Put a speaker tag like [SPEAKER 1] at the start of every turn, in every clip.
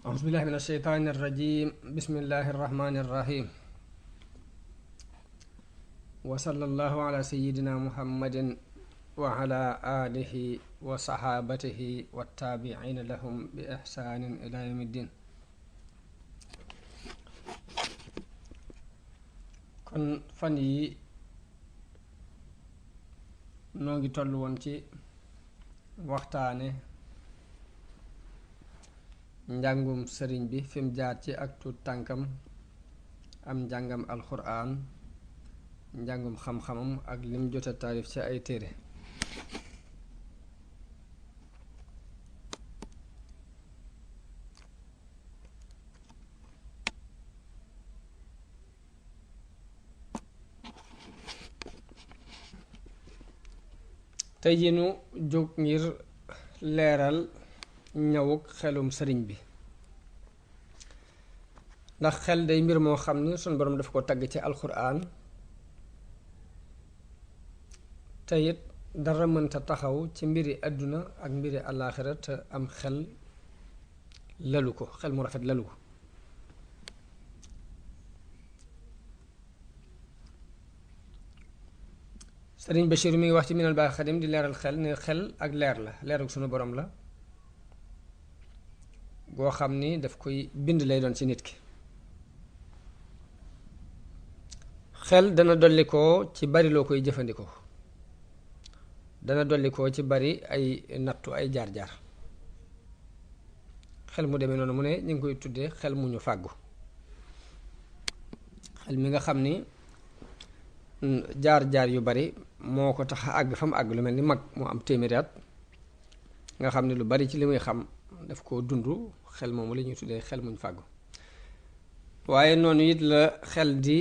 [SPEAKER 1] أعوذ بالله من الشيطان الرجيم بسم الله الرحمن الرحيم وصلى الله على سيدنا محمد وعلى آله وصحابته والتابعين لهم بإحسان إلى يوم الدين. kon fan yi noo ngi toll woon ci waxtaane njàngum sëriñ bi fi mu jaar ci ak tuut tànkam am njàngam alxuraan njàngum xam-xamam ak lim jota taarif ci ay téere. tey ji nu jóg ngir leeral ñëwuk xelum sëriñ bi, ndax xel day mbir moo xam ni sunu boroom daf ko tagg ci alxuraan te it dara mënta taxaw ci mbiri àdduna ak mbiri àllaaxira te am xel lalu ko, xel mu rafet lalu ko. sëriñ Bachir mi ngi wax ci minal baax xadim di leeral xel ne xel ak leer la, leerug sunu borom la goo xam ni daf koy bind lay doon ci nit ki. xel dana dolli ko ci bari loo koy jëfandikoo, dana dolli ko ci bari ay nattu ay jaar-jaar. xel mu demee noonu mu ne ñu ngi koy tuddee xel mu ñu fàggu, xel mi nga xam ni jaar-jaar yu bari moo ko tax a àgg fa mu àgg, lu mel ni mag moo am téeméeri at nga xam ne lu bari ci li muy xam daf koo dund. xel moomu la ñuy tuddee xel muñ fàggu. waaye noonu it la xel di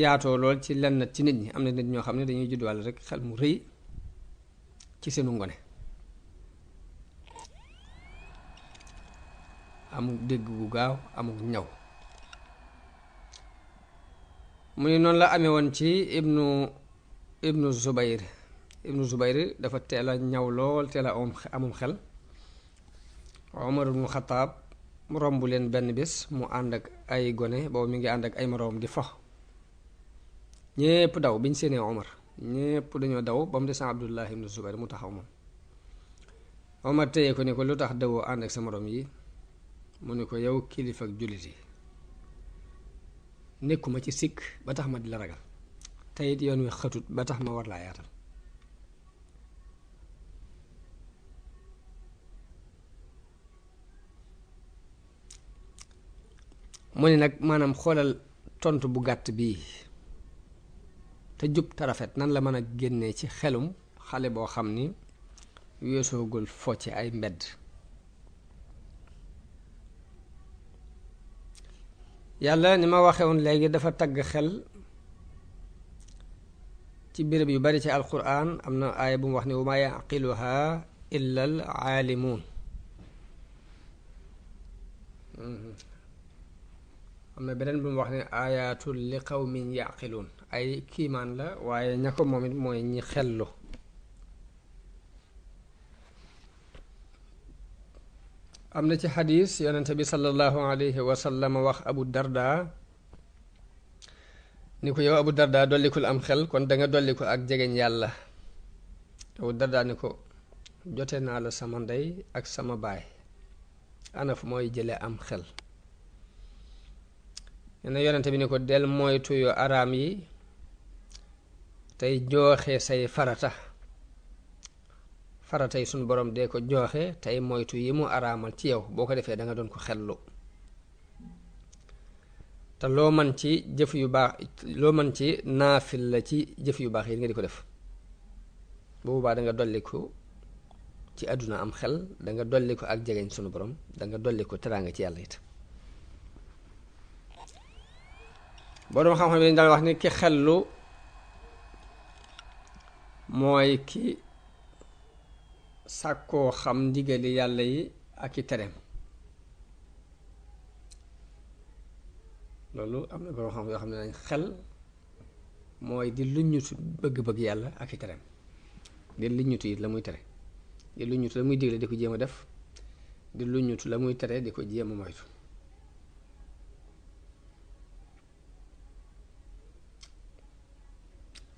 [SPEAKER 1] yaatoo lool ci lenn ci nit ñi. am na nit ñoo xam ne dañuy juddwaale rek xel mu rëy ci seenu ngone, amul dégg gu gaaw, amul ñaw. mu ni noonu la amee woon ci ibnu Zubayr dafa teel a ñaw lool, teel a amum xel. Omar ibnu Xataab romb leen benn bés mu ànd ak ay gone, boobu mi ngi ànd ak ay moroom di fo. ñépp daw biñ séenee Omar, ñépp dañoo daw ba mu des Abdullah ibnu Zubayr mu taxaw moom. Omar téye ko ni ko lu tax dawoo ànd ak sa moroom yi? mu ni ko yow kilifa ak jullit yi, nekkuma ci sikk ba tax ma di la ragal, te it yoon wi xatut ba tax ma war laa yaatal. mu ne nag maanaam xoolal tontu bu gàtt bii te jub te rafet nan la mën a génnee ci xelum xale boo xam ni weesoogul fo ci ay mbedd. yàlla ni ma waxe woon léegi dafa tagg xel ci béréb yu bari ci alquran. am na aaya bu mu wax ni wa maa yaqiluha illa al aalimuun. am na beneen bu mu wax ne ayatul li qawmin yaqiluun, ay kiimaan la waaye ña ko moom it mooy ñi xellu. am na ci xadiis yonente bi sallallahu alayhi wa sallam wax Abu Darda ni ko yow Abu Darda dollikul am xel kon danga dolliku ak jegeñ yàlla. Abu Darda ni ko jote naa la sama ndey ak sama baay, ana fu mooy jële am xel? nee na yonente bi ni ko del moytu yu araam yi tey jooxe say farata yi suñ borom dee ko jooxe tey moytu yi mu araamal ci yow. boo ko defee da nga doon ko xellu, te loo man ci jëf yu baax, loo man ci naafil la ci jëf yu baax yi nga di ko def. bu boobaa da nga dolliku ci àdduna am xel, da nga dolliku ak jegeñ sunu borom, da nga dolliku teraanga ci yàlla it. boroom xam-xam yi dañ daal wax ni ki xellu mooy ki sàkkoo xam ndigali yàlla yi ak i tereem. loolu am na boroom xam yoo xam ne nañ xel mooy di luññutu bëgg-bëgg yàlla ak i tereem, di luññutu it la muy tere, di luññutu la muy digle di ko jéem a def, di luñutu la muy tere di ko jéem a moytu.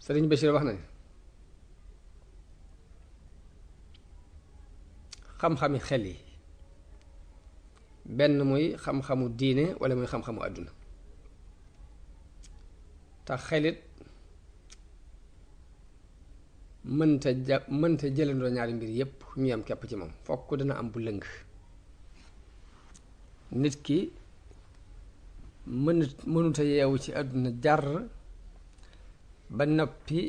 [SPEAKER 1] Sëriñ Bachir wax na xam-xami xel yi benn muy xam-xamu diine wala muy xam-xamu àdduna te xelit mënta jëlandoo ñaari mbir yépp ñu yam kepp ci moom fokk dana am bu lëng. nit ki mënuta yeewu ci àdduna jar ba noppi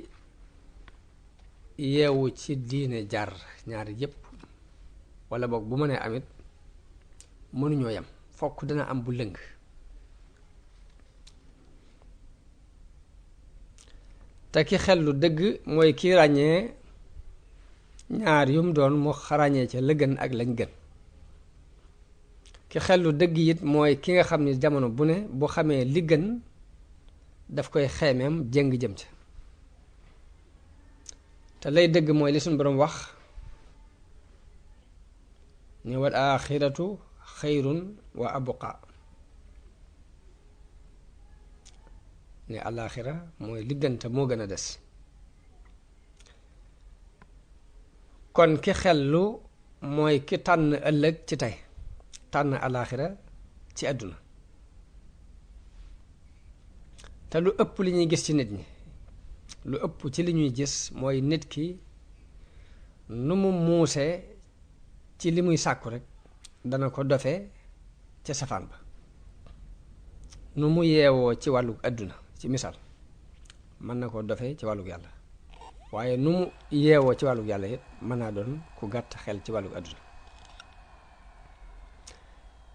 [SPEAKER 1] yeewu ci diine jar ñaari yépp wala boog bu mënee amit mënuñoo yam fokk dana am bu lëng. te ki xel lu dëgg mooy ki ràññee ñaar yum doon mu ràññee ca la gën ak lañ gën. ki xel lu dëgg it mooy ki nga xam ni jamono bu ne bu xamee li gën daf koy xeemeem jéng jëm ca. te lay dëgg mooy li suñu boroom wax ni wal aaxiratu xayrun wa abqa ne alaaxira mooy liggante moo gën a des. kon ki xellu mooy ki tànn ëllëg ci tey tànn alaaxira ci àdduna. te lu ëpp li ñuy gis ci nit ñi lu ëpp ci li ñuy gis mooy nit ki nu mu muusee ci li muy sàkku rek dana ko dofe ca safaan ba. nu mu yeewoo ci wàllug àdduna ci misaal mën na koo dofe ci wàllug yàlla waaye nu mu yeewoo ci wàllug yàlla it mën naa doon ku gàtt xel ci wàllug àdduna.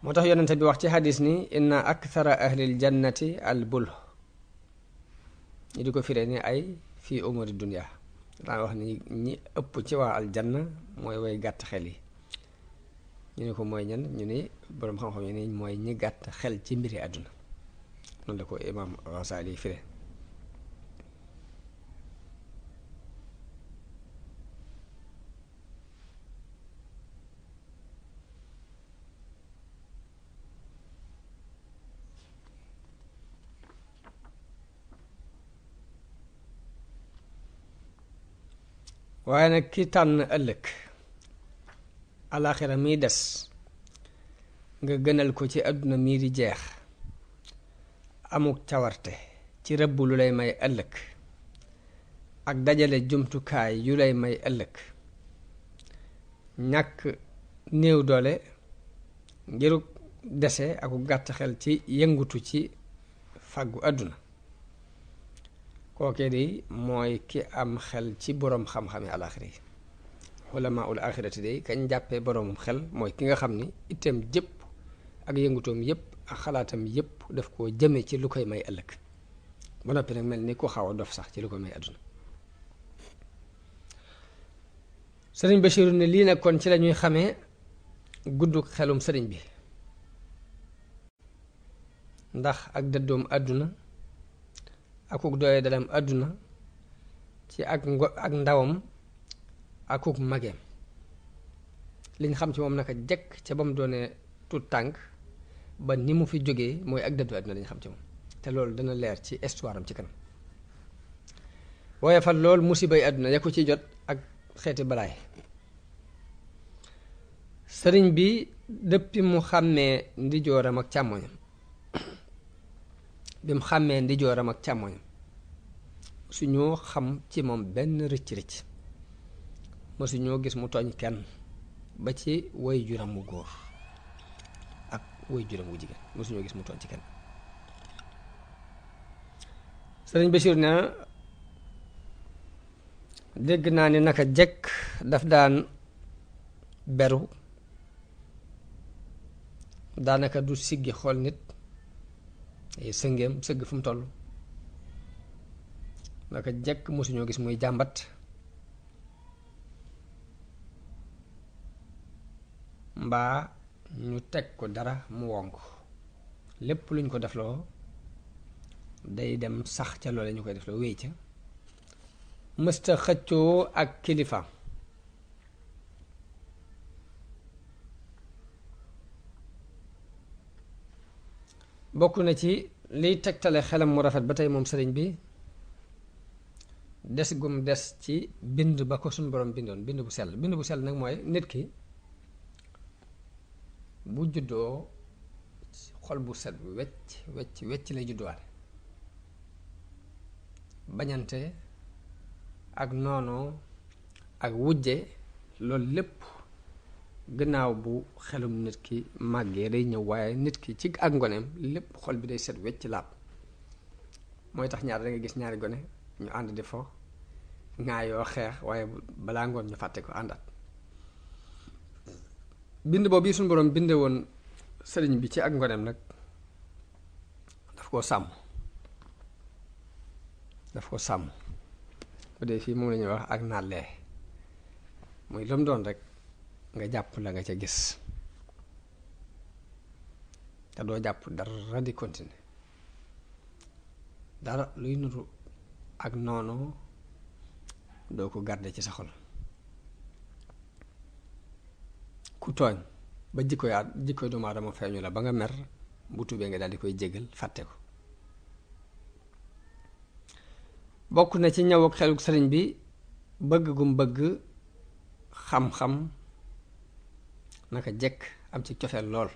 [SPEAKER 1] moo tax yonente bi wax ci xadis ni inna akthara ahlil jannati al bul ñi di ko firee ni ay fii umuri dunya daa wax ni ñi ëpp ci waa aljanna mooy way gàtt xel yi. ñu ne ko mooy ñan ñu ni boroom xam-xam yi ni mooy ñi gàtt xel ci mbiri àdduna. noonu la ko imaam Ghazali firee. waaye nag ki tànn ëllëg alaaxira miy des nga gënal ko ci àdduna mii di jeex amuk cawarte ci rëbb lu lay may ëllëg ak dajale jumtukaay yu lay may ëllëg ñàkk néew doole ngiruk dese aku gàtt xel ci yëngutu ci fàggu àdduna kookee di mooy ki am xel ci boroom xam-xami alaaxira yi. ulamaa ul aaxirati day kañ jàppee boroomum xel mooy ki nga xam ni itam jëpp ak yëngutoom yépp ak xalaatam yépp daf koo jëme ci lu koy may ëllëg ba noppi nag mel ni ku xaw a dof sax ci lu koy may àdduna. sëriñ Bachiru ne lii nag kon ci lañuy xamee gudduk xelum sëriñ bi ndax ak dëddoom àdduna akuk doye dalam àdduna ci ak ndawam akuk mageem liñ xam ci moom naka jekk ca ba mu doonee tut tànk ba ni mu fi jógee mooy ak dëddu àdduna lañ xam ci moom te loolu dana leer ci histoire am ci kanam. waaye fa lool musibay àdduna ya ko ci jot ak xeeti balaay. sëriñ bi dëppi mu xàmmee ndijooram ak càmmoñam bi mu xàmmee ndijooram ak càmmoñam suñoo xam ci moom benn rëcc-rëcc mësuñoo gis mu tooñ kenn ba ci way juram mu góor ak way juram wu jigéen mësuñoo gis mu tooñ ci kenn. sëriñ Bachir na dégg naa ni naka jekk daf daan beru daanaka du siggi xool nit ay sëngeem sëgg fu mu toll naka jekk mësuñoo gis muy jàmbat mbaa ñu teg ko dara mu wonk lépp luñ ko defloo day dem sax ca loole ñu koy defloo wéy ca mësta xëccoo ak kilifaam bokk na ci liy tegtale xelam mu rafet ba tey moom sëriñ bi des gum des ci bind ba ko suñu borom bindoon bind bu sell nag mooy nit ki bu juddoo xol bu set wecc lay judduwaale bañante ak noonoo ak wujje loolu lépp gannaaw bu xelum nit ki màggee day ñëw waaye nit ki ci ak ngoneem lépp xol bi day set wecc laab mooy tax ñaar da nga gis ñaari gone ñu ànd di fo ngaa yoo xeex waaye balaa ngoon ñu fàtte ko àndaat bind boobu yi suñu boroom binde woon sëriñ bi ci ak ngoneem nag daf koo sàmm bu dee fii moom la ñuy wax ak nàllee muy lu mu doon rek nga jàpp la nga ca gis te doo jàpp dara di continuer dara luy nuru ak noonu doo ko garder ci sa xol ku tooñ ba jikkoy doomu aadama feeñu la ba nga mer bu tubee nga daal di koy jégal fàtte ko bokk na ci ñëw ak xeluk sëriñ bi bëgg gum bëgg xam-xam naka jekk am ci cofeel lool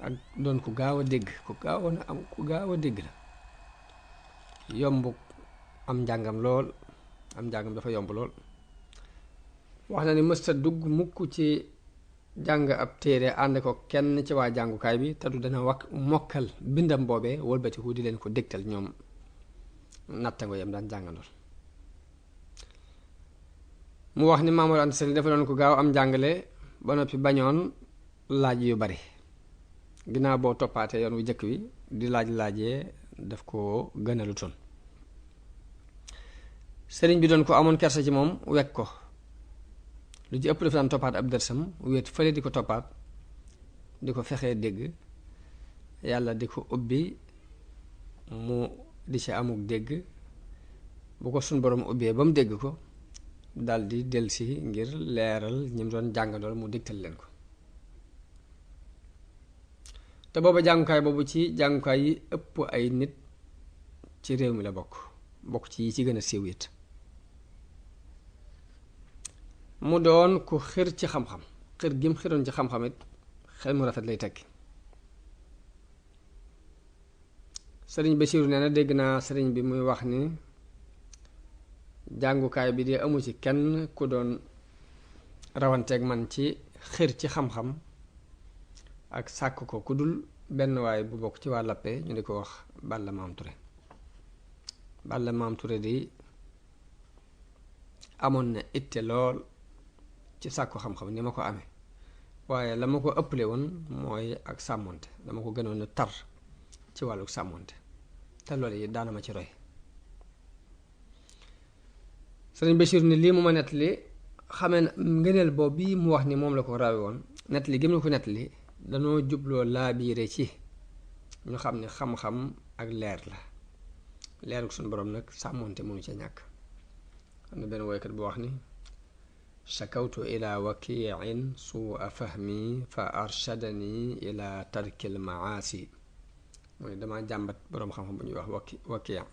[SPEAKER 1] ak doon ku gaaw a dégg ku gaaw a dégg la yomb am njàngam lool am njàngam dafa yomb lool wax na ni mësta dugg mukk ci jàng ab téere ànd ko kenn ci waa jàngukaay bi te du dana mokkal bindam boobee wëlbatiku di leen ko dégtal ñoom nattango yam daan jàngandool mu wax ni Maamor Anta Sali dafa doon ko gaaw am njàngale ba noppi bañoon laaj yu bari ginnaaw boo toppaatee yoon wu jëkk wi di laajee daf ko gënalu toon sëriñ bi doon ko amoon kersa ci moom wekk ko lu ci ëpp dafa daan toppaat ab dërsam wéet fële di ko toppaat di ko fexee dégg yàlla di ko ubbi mu di ci amuk dégg bu ko suñ borom ubbee ba mu dégg ko daldi delsi ngir leeral ñi mu doon jàngandool mu dégtal leen ko te booba jàngukaay boobu ci jàngukaay yi ëpp ay nit ci réew mi la bokk ci yi ci gën a siiw it mu doon ku xir ci xam-xam xir gim xiroon ci xam-xam it xel mu rafet lay tekki sëriñ Basiiru nee na dégg naa sëriñ bi muy wax ni jàngukaay bi de amu ci kenn ku doon rawanteeg man ci xir ci xam-xam ak sàkk ko ku dul benn waay bu bokk ci waa Lappe ñu di ko wax Balla Maam Touré di amoon na itte lool ci sàkku xam-xam ni ma ko amee waaye la ma ko ëpple woon mooy ak sàmmonte dama ko gënoon a tar ci wàllu sàmmonte te loolu yi daana ma ci roy sëriñ Bachir ni lii mu ma nettali xamee na ngëneel boobu bii mu wax ni moom la ko rawe woon nettali gi mu ko nettali danoo jubloo laabiire ci ñu xam ne xam-xam ak leer la leeruk suñu borom nag sàmmonte mënu ca ñàkk am na benn woykat bu wax ni shakawtu ila wakiin suua fahmi fa arshadani ila tarkil maasi mooy dama jàmbat boroom xam-xam bu ñuy wax wakiya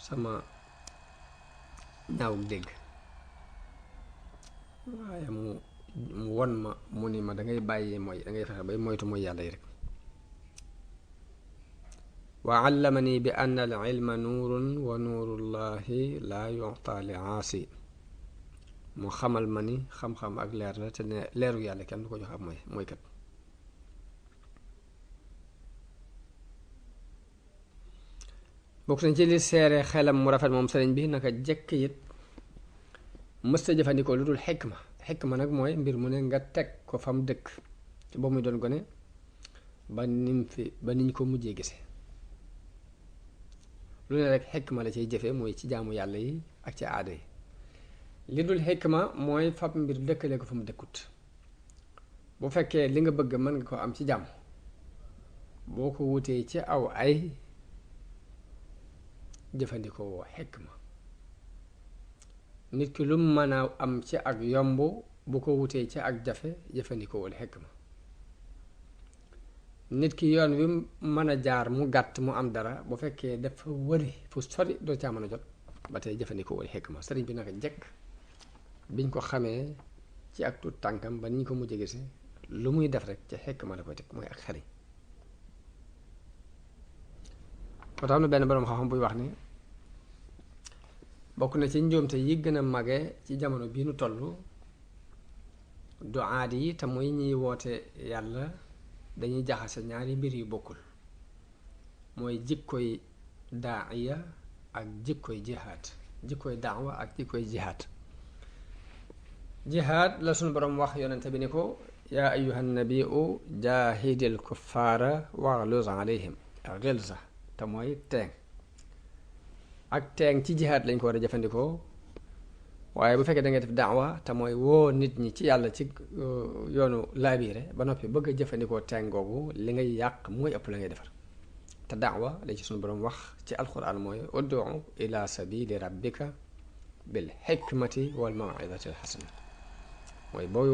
[SPEAKER 1] sama ñaawuk dégg waaye mu won ma mu ni ma dangay bàyyi mooy dangay fexe bay moytu mooy yàlla yi rek wa allamani bi anna al ilma nuurun wa nuurullahi laa yu'ta li aasi mu xamal ma ni xam-xam ak leer la te ne leeru yàlla kenn du ko jox ab mooy kat bokk nañ ci li seere xelam mu rafet moom sëriñ bi naka jekk it mësta jëfandikoo lu dul xikma nag mooy mbir mu ne nga teg ko fam dëkk ci boobu muy doon gone ba niñ ko mujjee gise lu ne rek xikma la ciy jëfe mooy ci jaamu yàlla yi ak ci aada yi li dul xikma mooy fab mbir dëkkale ko fa mu dëkkut bu fekkee li nga bëgg mën nga ko am ci jàmm boo ko wutee ci aw ay jëfandikoo xikma nit ki lu mën a am ci ak yomb bu ko wutee ci ak jafe jëfandikoowul xikma. nit ki yoon wi mën a jaar mu gàtt mu am dara bu fekkee dafa wëri fu sori doo caa mën a jot ba tey jëfandikoowul xikma. sëriñ bi naka jekk biñ ko xamee ci ak tuut tànkam ba niñ ko mujj gise lu muy def rek ci xikma la koy teg mooy ak xariñ. moo tax am na benn boroom xam-xam buy wax ni bokk na ci njuumte yi gën a mage ci jamono bii nu toll duaat yi te muy ñiy woote yàlla dañuy jaxase ñaari mbir yu bokkul, mooy jikkoy daaiya ak jikkoy jihaad. jikkoy daawa ak jikkoy jihaad. jihaad la sunu boroom wax yonente bi ni ko yaa ayyuhan nabiu jaahidil kuffaara waghluz alayhim ghilza, te mooy teeng. ak teeng ci jihaad lañ ko war a jëfandikoo, waaye bu fekkee da ngay def daawa te mooy woo nit ñi ci yàlla ci yoonu laabiire ba noppi bëgg a jëfandikoo teeng googu li ngay yàq mooy ëpp la ngay defar. te daawa la ci sunu boroom wax ci alquran mooy ud'u ila sabili rabbika bil hikmati wal maw'izati al hasana, mooy booy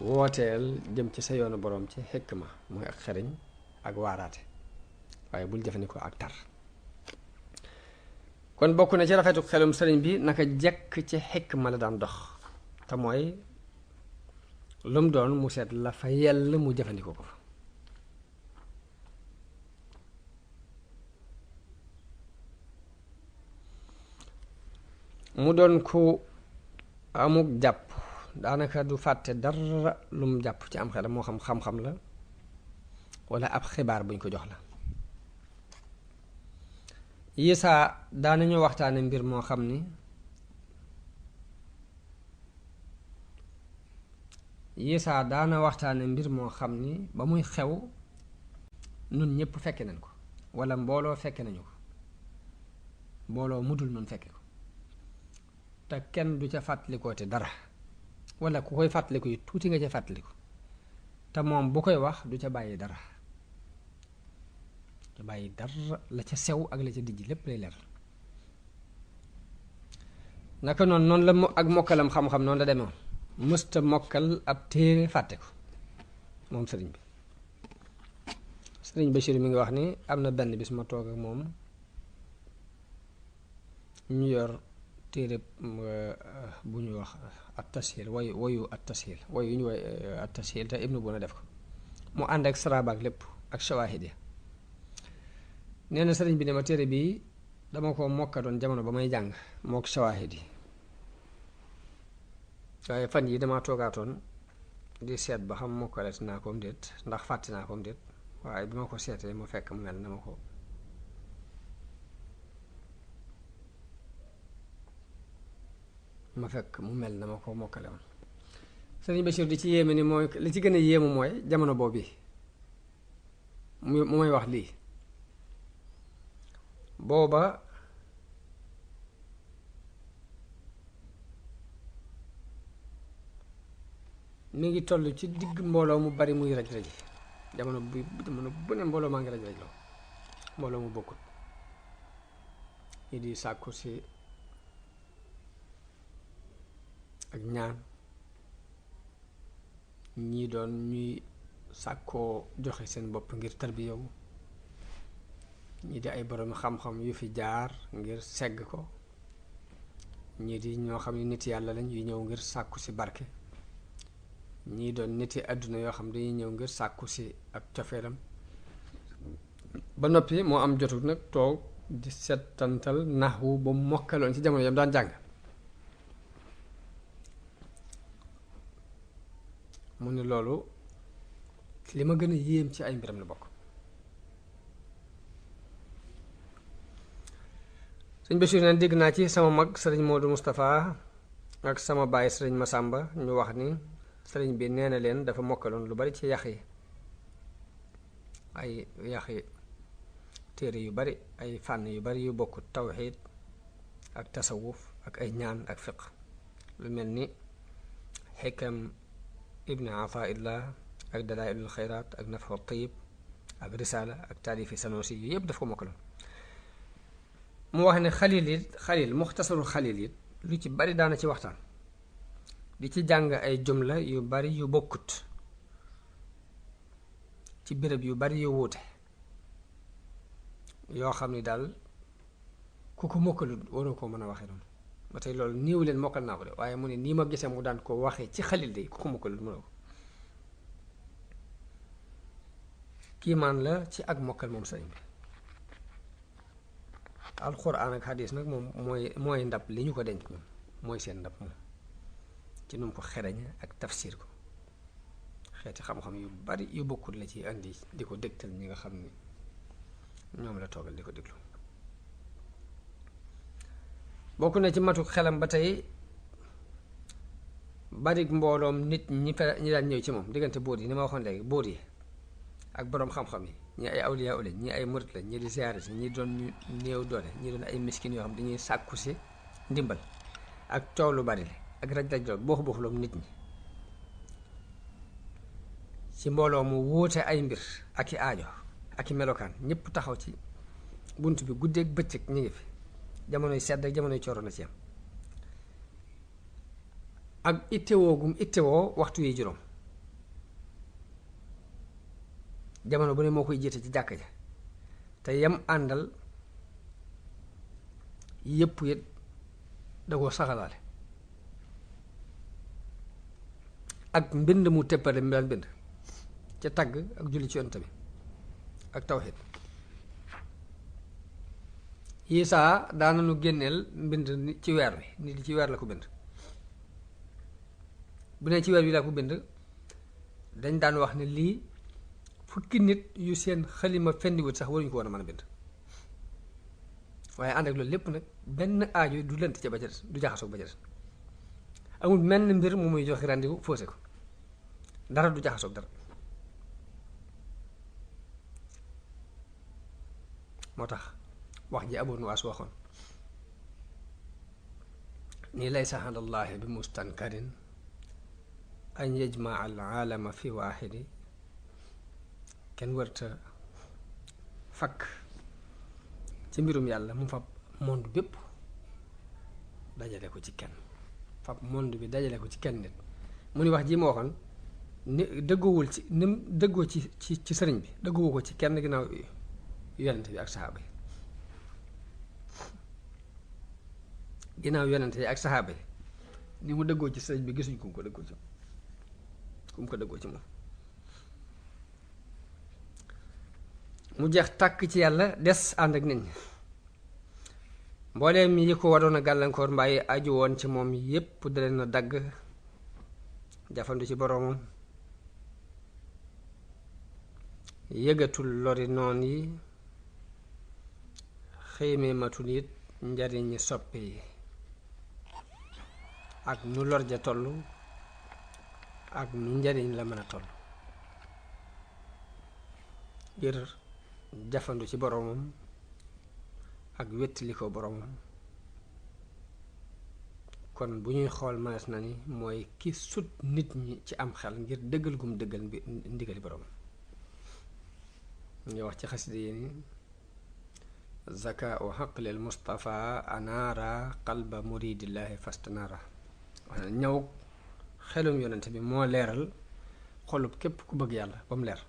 [SPEAKER 1] wooteel jëm ci sa yoonu boroom ci xikma mooy ak xeriñ ak waaraate, waaye bul jëfandikoo ak tar. kon bokk na ci rafetu xelum sëriñ bi naka jekk ci xikma la daan dox, te mooy lu mu doon mu seet la fa yell mu jëfandikoo ko fa. mu doon ku amuk jàpp, daanaka du fàtte dara lu mu jàpp ci am xelam, moo xam xam-xam la walla ab xibaar buñ ko jox la. yisaa daanañu waxtaane mbir moo xam ni yisaa daana waxtaane mbir moo xam ni ba muy xew nun ñépp fekke nañ ko, walla mbooloo fekke nañu ko, mbooloo mudul nun fekke ko, te kenn du ca fàttalikoo te dara, walla ku koy fàttaliku yi tuuti nga ca fàttaliku, te moom bu koy wax du ca bàyyi dara, te bàyyi dara, la ca sew ak la ca dijj lépp lay leer. naka noonu la ak mokkalam xam-xam noonu la demewoon, mësta mokkal ab téere fàtte ko moom sëriñ bi. sëriñ Bachir mi ngi wax ni am na benn bis ma toog ak moom ñu yor téere bu ñuy wax at tashil woyu at tashil woyu ñu woy at tashil te ibnu bu na def ko, mu ànd ak saraba ak lépp ak shawahid ya. nee na sëriñ bi ne ma téere bii dama ko mokkatoon jamono ba may jàng mook shawahid yi, waaye fan yi dama toogaatoon di seet ba xam mokkaleet naa koom déet, ndax fàtte naa koom déet, waaye bi ma ko seetee mu fekk mu mel na ma ko mokkale woon. sëriñ Bachir di ci yéeme ni mooy li ci gën a yéemu mooy jamono boobu mu may wax lii, booba mi ngi toll ci digg mbooloo mu bari muy raj raji, jamono bu ne mbooloo maa ngi raj raj loo, mbooloo mu bokkut, ñi di sàkku si ak ñaan, ñii doon ñuy sàkkoo joxe seen bopp ngir tarbiyawu, ñii di ay borom xam-xam yu fi jaar ngir segg ko, ñii di ñoo xam ne nit yàlla lañ yu ñëw ngir sàkku si barke, ñii doon niti àdduna yoo xam dañuy ñëw ngir sàkku si ak cofeelam. ba noppi moo am jotu nag toog di settantal naxwu ba mokkaloon ci jamono yam daan jàng. mu ne loolu li ma gën a yéem ci ay mbiram la bokk. sëñ Bachir neen dégg naa ci sama mag sëriñ Modou Moustapha ak sama baay sëriñ Massamba ñu wax ni sëriñ bi nee na leen dafa mokkaloon lu bari ci yax yi, ay yaxi téere yu bari, ay fànn yu bari yu bokk, tawxiid ak tasawuf ak ay ñaan ak fiq, lu mel ni xikam ibni Ataillah ak dalailul xayraat ak nafxu tayib ak risaala ak taalifi sanusi yu yëpp daf ko mokkaloon. mu wax ne xalil muxtasarul xalil it lu ci bari daana ci waxtaan, di ci jàng ay jumla yu bari yu bokkut ci béréb yu bari yu wuute yoo xam ni daal ku ko mokkalut waroo koo mën a waxee noonu ba tey loolu niiw leen mokkal naa ko de waaye mu ne nii ma gisee mu daan ko waxee ci xalil de ku ko mokkalut mënoo ko kiimaan la ci ak mokkal moom sëriñ bi alxuraan ak xadiis nag moom mooy ndab li ñu ko denc moom mooy seen ndab moom ci nu mu ko xereñe ak tafsir ko xeeti xam-xam yu bari yu bokkut la ci andi di ko dégtal ñi nga xam ni ñoom la toogal di ko déglu bokk na ci matuk xelam ba tey barik mbooloom nit ñi daan ñëw ci moom diggante buur yi ni ma waxoon léegi buur yi ak boroom xam-xam yi ñi ay awliya lañ ñi ay murit lañ ñi di siyaare si ñi doon néew doole ñi doon ay miskin yoo xam dañuy sàkku si ndimbal ak coow lu bari la ak raj-raj loolu booxu-booxuloom nit ñi ci mbooloo mu wuute ay mbir ak i aajo ak i melokaan ñëpp taxaw ci bunt bi guddeeg bëccëg ñu ngi fi jamonoy sedd ak jamonoy cooro na ci am ak ittewoo gum ittewoo waxtu yi juróom jamono bu ne moo koy jiite ci jàkk ja te yam àndal yépp it da koo saxalaale ak mbind mu teppale mi daan bind ca tagg ak julli ci yonent bi ak tawxiid yi saa daana nu génneel mbind ci weer wi nit ci weer la ko bind bu ne ci weer wi la ko bind dañ daan wax ne lii fukki nit yu seen xalima fendiwut sax waruñu ko woon a mën a bind waaye ànd ak loolu lépp nag benn aajo du lënt ca ba ca des du jaxasoo ba ca des amul menn mbir mu muy joxe rendez-vous faussé ko dara du jaxasoo dara moo tax wax ji Abu Nuwaas waxoon ni laysa ala llaahi bi mustankarin an yajmaa al aalama fi waaxidi kenn wërta fakk ci mbirum yàlla mu fab monde bépp dajale ko ci kenn fab monde bi dajale ko ci kenn nit mu ni wax ji ma waxoon ni dëggoowul ci ni mu dëggoo ci sëriñ bi dëggoowu ko ci kenn ginnaaw yonent bi ak saxaaba yi ginnaaw yonent yi ak saxaaba yi ni mu dëggoo ci sëriñ bi gisuñ ku mu ko dëggoo ci moom mu jeex tàkk ci yàlla des ànd ak nit ñi mbooleem yi ko waroon a gàllankoor mbaa yi aju woon ci moom yépp da leen a dagg jafandu ci boroomam yëgatul lori noon yi xëymee matul it njariñi soppi yi ak nu lor ja tollu ak nu njariñ la mën a toll ngir jafandu ci boroomam ak wettili ko boroomam kon bu ñuy xool mënees na ni mooy ki sut nit ñi ci am xel ngir dëggal gum dëggal ndigali boroomam ñu wax ci xasida yi ni zaka u xaqlil Mustafa anaara qalba muridillahi fastanaara wax na ñëw xelum yonent bi moo leeral xolub képp ku bëgg yàlla ba mu leer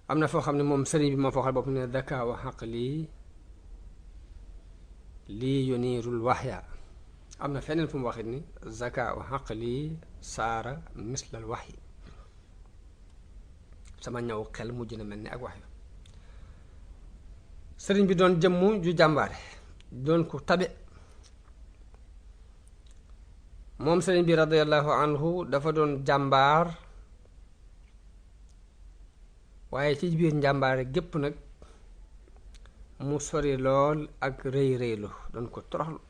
[SPEAKER 1] am na foo xam ne moom sëriñ bi moo foo xam bopp ne zaka u xaqli lii yuniirul waxya am na feneen fu mu waxit ni zaka u xaqli saara mislal waxyi sama ñaw xel mujj na mel ni ak wax yu sëriñ bi doon jëmm ju jàmbaare doon ko tabe moom sëriñ bi radiyallahu anhu dafa doon jàmbaar waaye ci biir njàmbaare gépp nag mu sori lool ak rëy rëylu doon ko toroxlu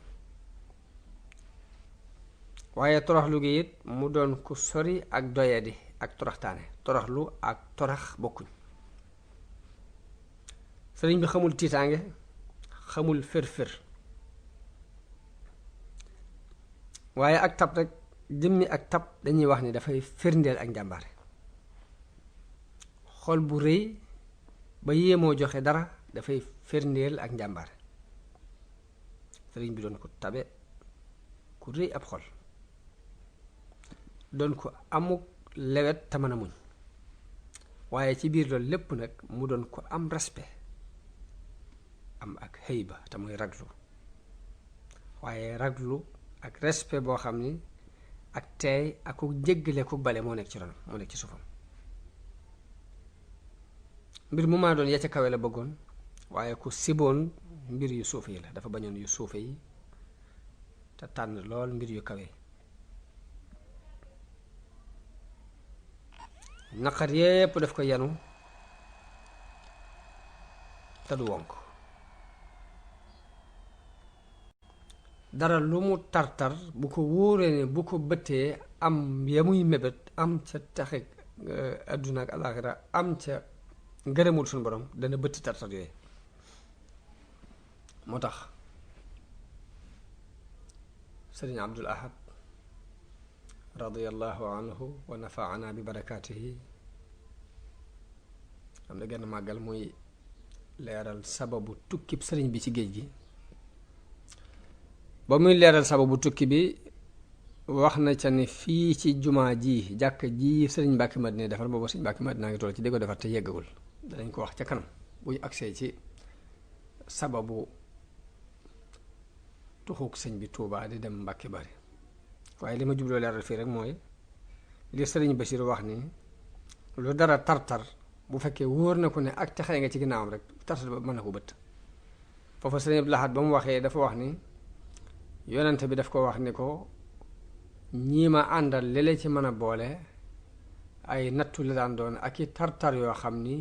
[SPEAKER 1] waaye toroxlu gi it mu doon ko sori ak doyadi ak toroxtaane toroxlu ak torax bokkuñ sëriñ bi xamul tiitaange xamul fër-fër waaye ak tab rek jëmmi ak tab dañuy wax ni dafay firndeel ak njàmbaare xol bu rëy ba yéemoo joxe dara dafay firndeel ak njàmbaare sëriñ bi doon ko tabe ku rëy ab xol doon ko amuk lewet te mën a muñ waaye ci biir loolu lépp nag mu doon ko am respect am ak hëyba te muy raglu waaye raglu ak respect boo xam ni ak teey ak ku jéggale ku bale moo nekk ci ronam moo nekk ci suufam mbir mu maa doon ya ca kawe la bëggoon waaye ku siboon mbir yu suufe yi la dafa bañoon yu suufe yi te tànn lool mbir yu kawe naqar yépp daf ko yanu te du wonk dara lu mu tartar bu ko wóoree ne bu ko bëttee am ya muy mébét am ca taxe àdduna ak alaaxira am ca ngërëmul suñu borom dana bëtti tartar yooyu moo tax sëriñ Abdul Ahad radiyallahu anhu wa nafaana bi barakaatihi am na genn màggal muy leeral sababu tukkib sëriñ bi ci géej gi ba muy leeral sababu tukki bi wax na ca ni fii ci jumaa ji jàkk ji sëriñ Mbàkke Madina defar booba sëriñ Mbàkke Madina ngi toll ci di ko defar te yeggagul danañ ko wax ca kanam bu ñu agsee ci sababu tuxuk sëñ bi Tuubaa di dem Mbàkke Bari waaye li ma jubloo leeral fii rek mooy li sëriñ Basiru wax ni lu dara tartar bu fekkee wóor na ko ne ak texee nga ci ginnaawam rek tartar ba mën na ko bëtt foofa sëriñ Abdul Ahad ba mu waxee dafa wax ni yonente bi daf ko wax ni ko ñii ma àndal li la ci mën a boole ay nattu la daan doon ak i tartar yoo xam ni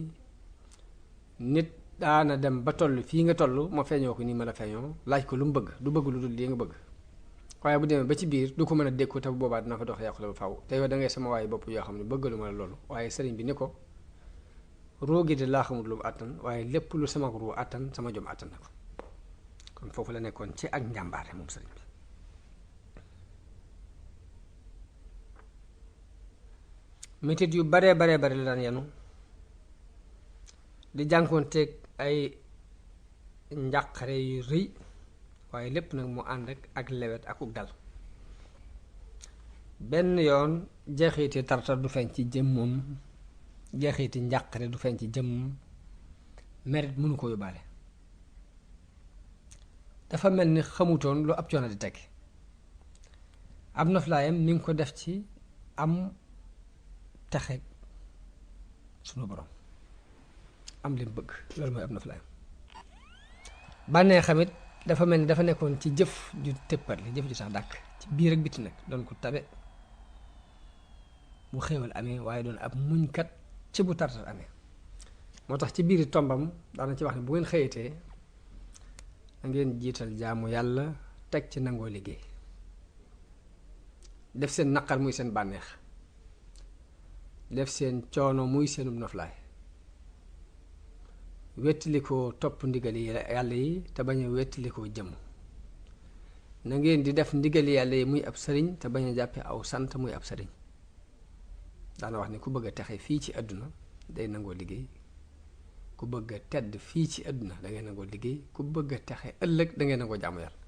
[SPEAKER 1] nit daana dem ba toll fii nga toll ma feeñoo ko nii ma la feeñoo laaj ko lu mu bëgg du bëgg lu dul lii nga bëgg waaye bu demee ba ci biir du ko mën a dékku te bu boobaa dina fa dox yàqu la ba faw te yow da ngay sama waaye bopp yoo xam ne bëggalu ma la loolu waaye sëriñ bi ni ko roogi de laa xamul lu mu àttan waaye lépp lu sama ruu àttan sama jom àttan na ko kon foofu la nekkoon ci ak njàmbaare moom sëriñ bi metit yu baree bare la daan yenu di jànkoonteeg ay njàqare yu rëy waaye lépp nag mu ànd ak lewet ak uk dal benn yoon jeexiti tartar du feeñ ci jëmmam jeexiti njàqare du feeñ ci jëmmam merit mënu ko yóbbaale dafa mel ni xamutoon lu ab coono di tekki ab noflaayam mi ngi ko def ci am texe sunu borom am lim bëgg loolu mooy ab noflaayam bànnee xamit dafa mel ni dafa nekkoon ci jëf ju tëppal li jëf ju sax dàkk ci biir ak biti nag doon ko tabe bu xéewal amee waaye doon ab muñkat ci bu tartar amee moo tax ci biiri tombam daana ci wax ne bu ngeen xëyatee ngeen jiital jaamu yàlla teg ci nangoo liggéey def seen naqar muy seen bànneex def seen coono muy seenum noflaay wettalikoo topp ndigali yàlla yi te bañ a wettalikoo jëmm na ngeen di def ndigali yàlla yi muy ab sëriñ te bañ a jàppe aw sant muy ab sëriñ daana wax ni ku bëgg a texe fii ci àdduna day nangoo liggéey ku bëgg a tedd fii ci àdduna da ngay nangoo liggéey ku bëgg a texe ëllëg da ngay nangoo jaamu yàlla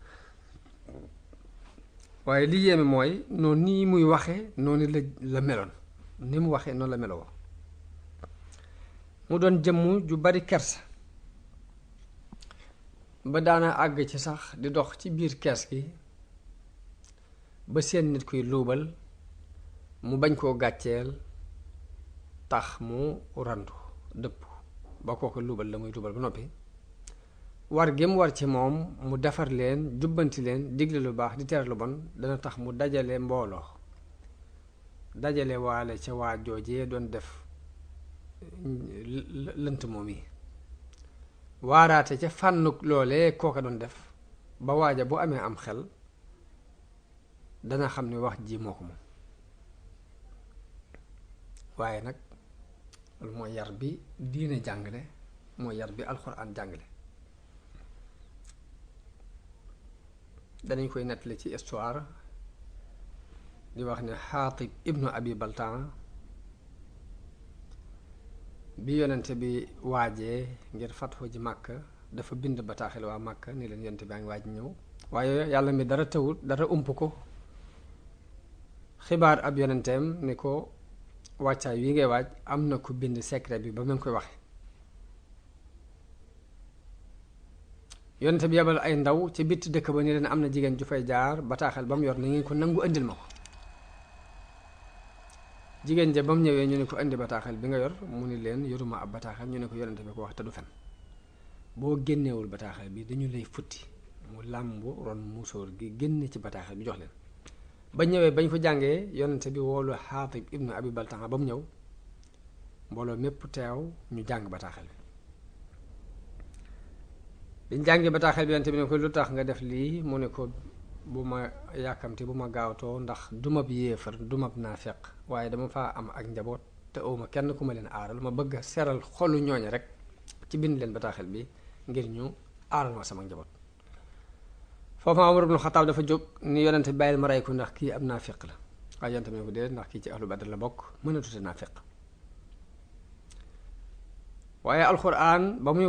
[SPEAKER 1] waaye li yéeme mooy noonu nii muy waxe noonu la meloon ni mu waxee noonu la meloo mu doon jëmm ju bari kersa ba daana àgg ci sax di dox ci biir kees gi ba seen nit kuy luubal mu bañ koo gàcceel tax mu randu dëpp ba kooku luubal la muy luubal ba noppi war gi mu war ci moom mu defar leen jubbanti leen digle lu baax di tere lu bon dana tax mu dajale mbooloo dajale waale ca waa joojee doon def lënt moom yi waaraate ca fànnuk loolee kooka doon def ba waaja bu amee am xel dana xam ni wax ji moo ko moom waaye nag loolu mooy yar bi diine jàngale mooy yar bi alxuraan jàngale danañ koy nettali ci histoire di wax ne Xaatib ibnu Abi Baltaan bi yonente bi waajee ngir fatxu ji Màkka dafa bind bataaxel waa Màkka ni leen yonente baa ngi waaj ñëw waaye yàlla mi dara tawut dara ump ko xibaar ab yonenteem ni ko wàccaay wi ngay waaj am na ku bind secret bi ba mu ngi koy waxe yonente bi yebal ay ndaw ci bitti dëkk ba ni leen am na jigéen ju fay jaar bataaxel ba mu yor na ngeen ko nangu indil ma ko jigéen ja ba mu ñëwee ñu ne ko indi bataaxel bi nga yor mu ni leen yoruma ab bataaxel ñu ne ko yonente bi ko wax te du fen boo génnewul bataaxel bi dañu lay futti mu làmbu ron musóor gi génne ci bataaxel bi jox leen ba ñëwee bañ ko jàngee yonente bi woolu Xaatib ibnu Abi Baltaa ba mu ñëw mbooloo mépp teew ñu jàng bataaxel bi biñ jàngee bataaxel bi yonente bi ne ko lu tax nga def lii mu ne ko bu ma yàkkamti bu ma gaawtoo ndax dumab yéefar dumab naafeq waaye dama faa am ak njaboot te awma kenn ku ma leen aaral ma bëgg a seral xolu ñooña rek ci bind leen bataaxel bi ngir ñu aaral ma sama njaboot foofu Umar ibn Xattaab dafa jóg ni yonente bàyyil ma rey ko ndax kii ab naafeq la waaye yonente bi ne ko déedéet ndax kii ci ahlu badr la bokk mën a tuute naafeq waaye alxuraan ba muy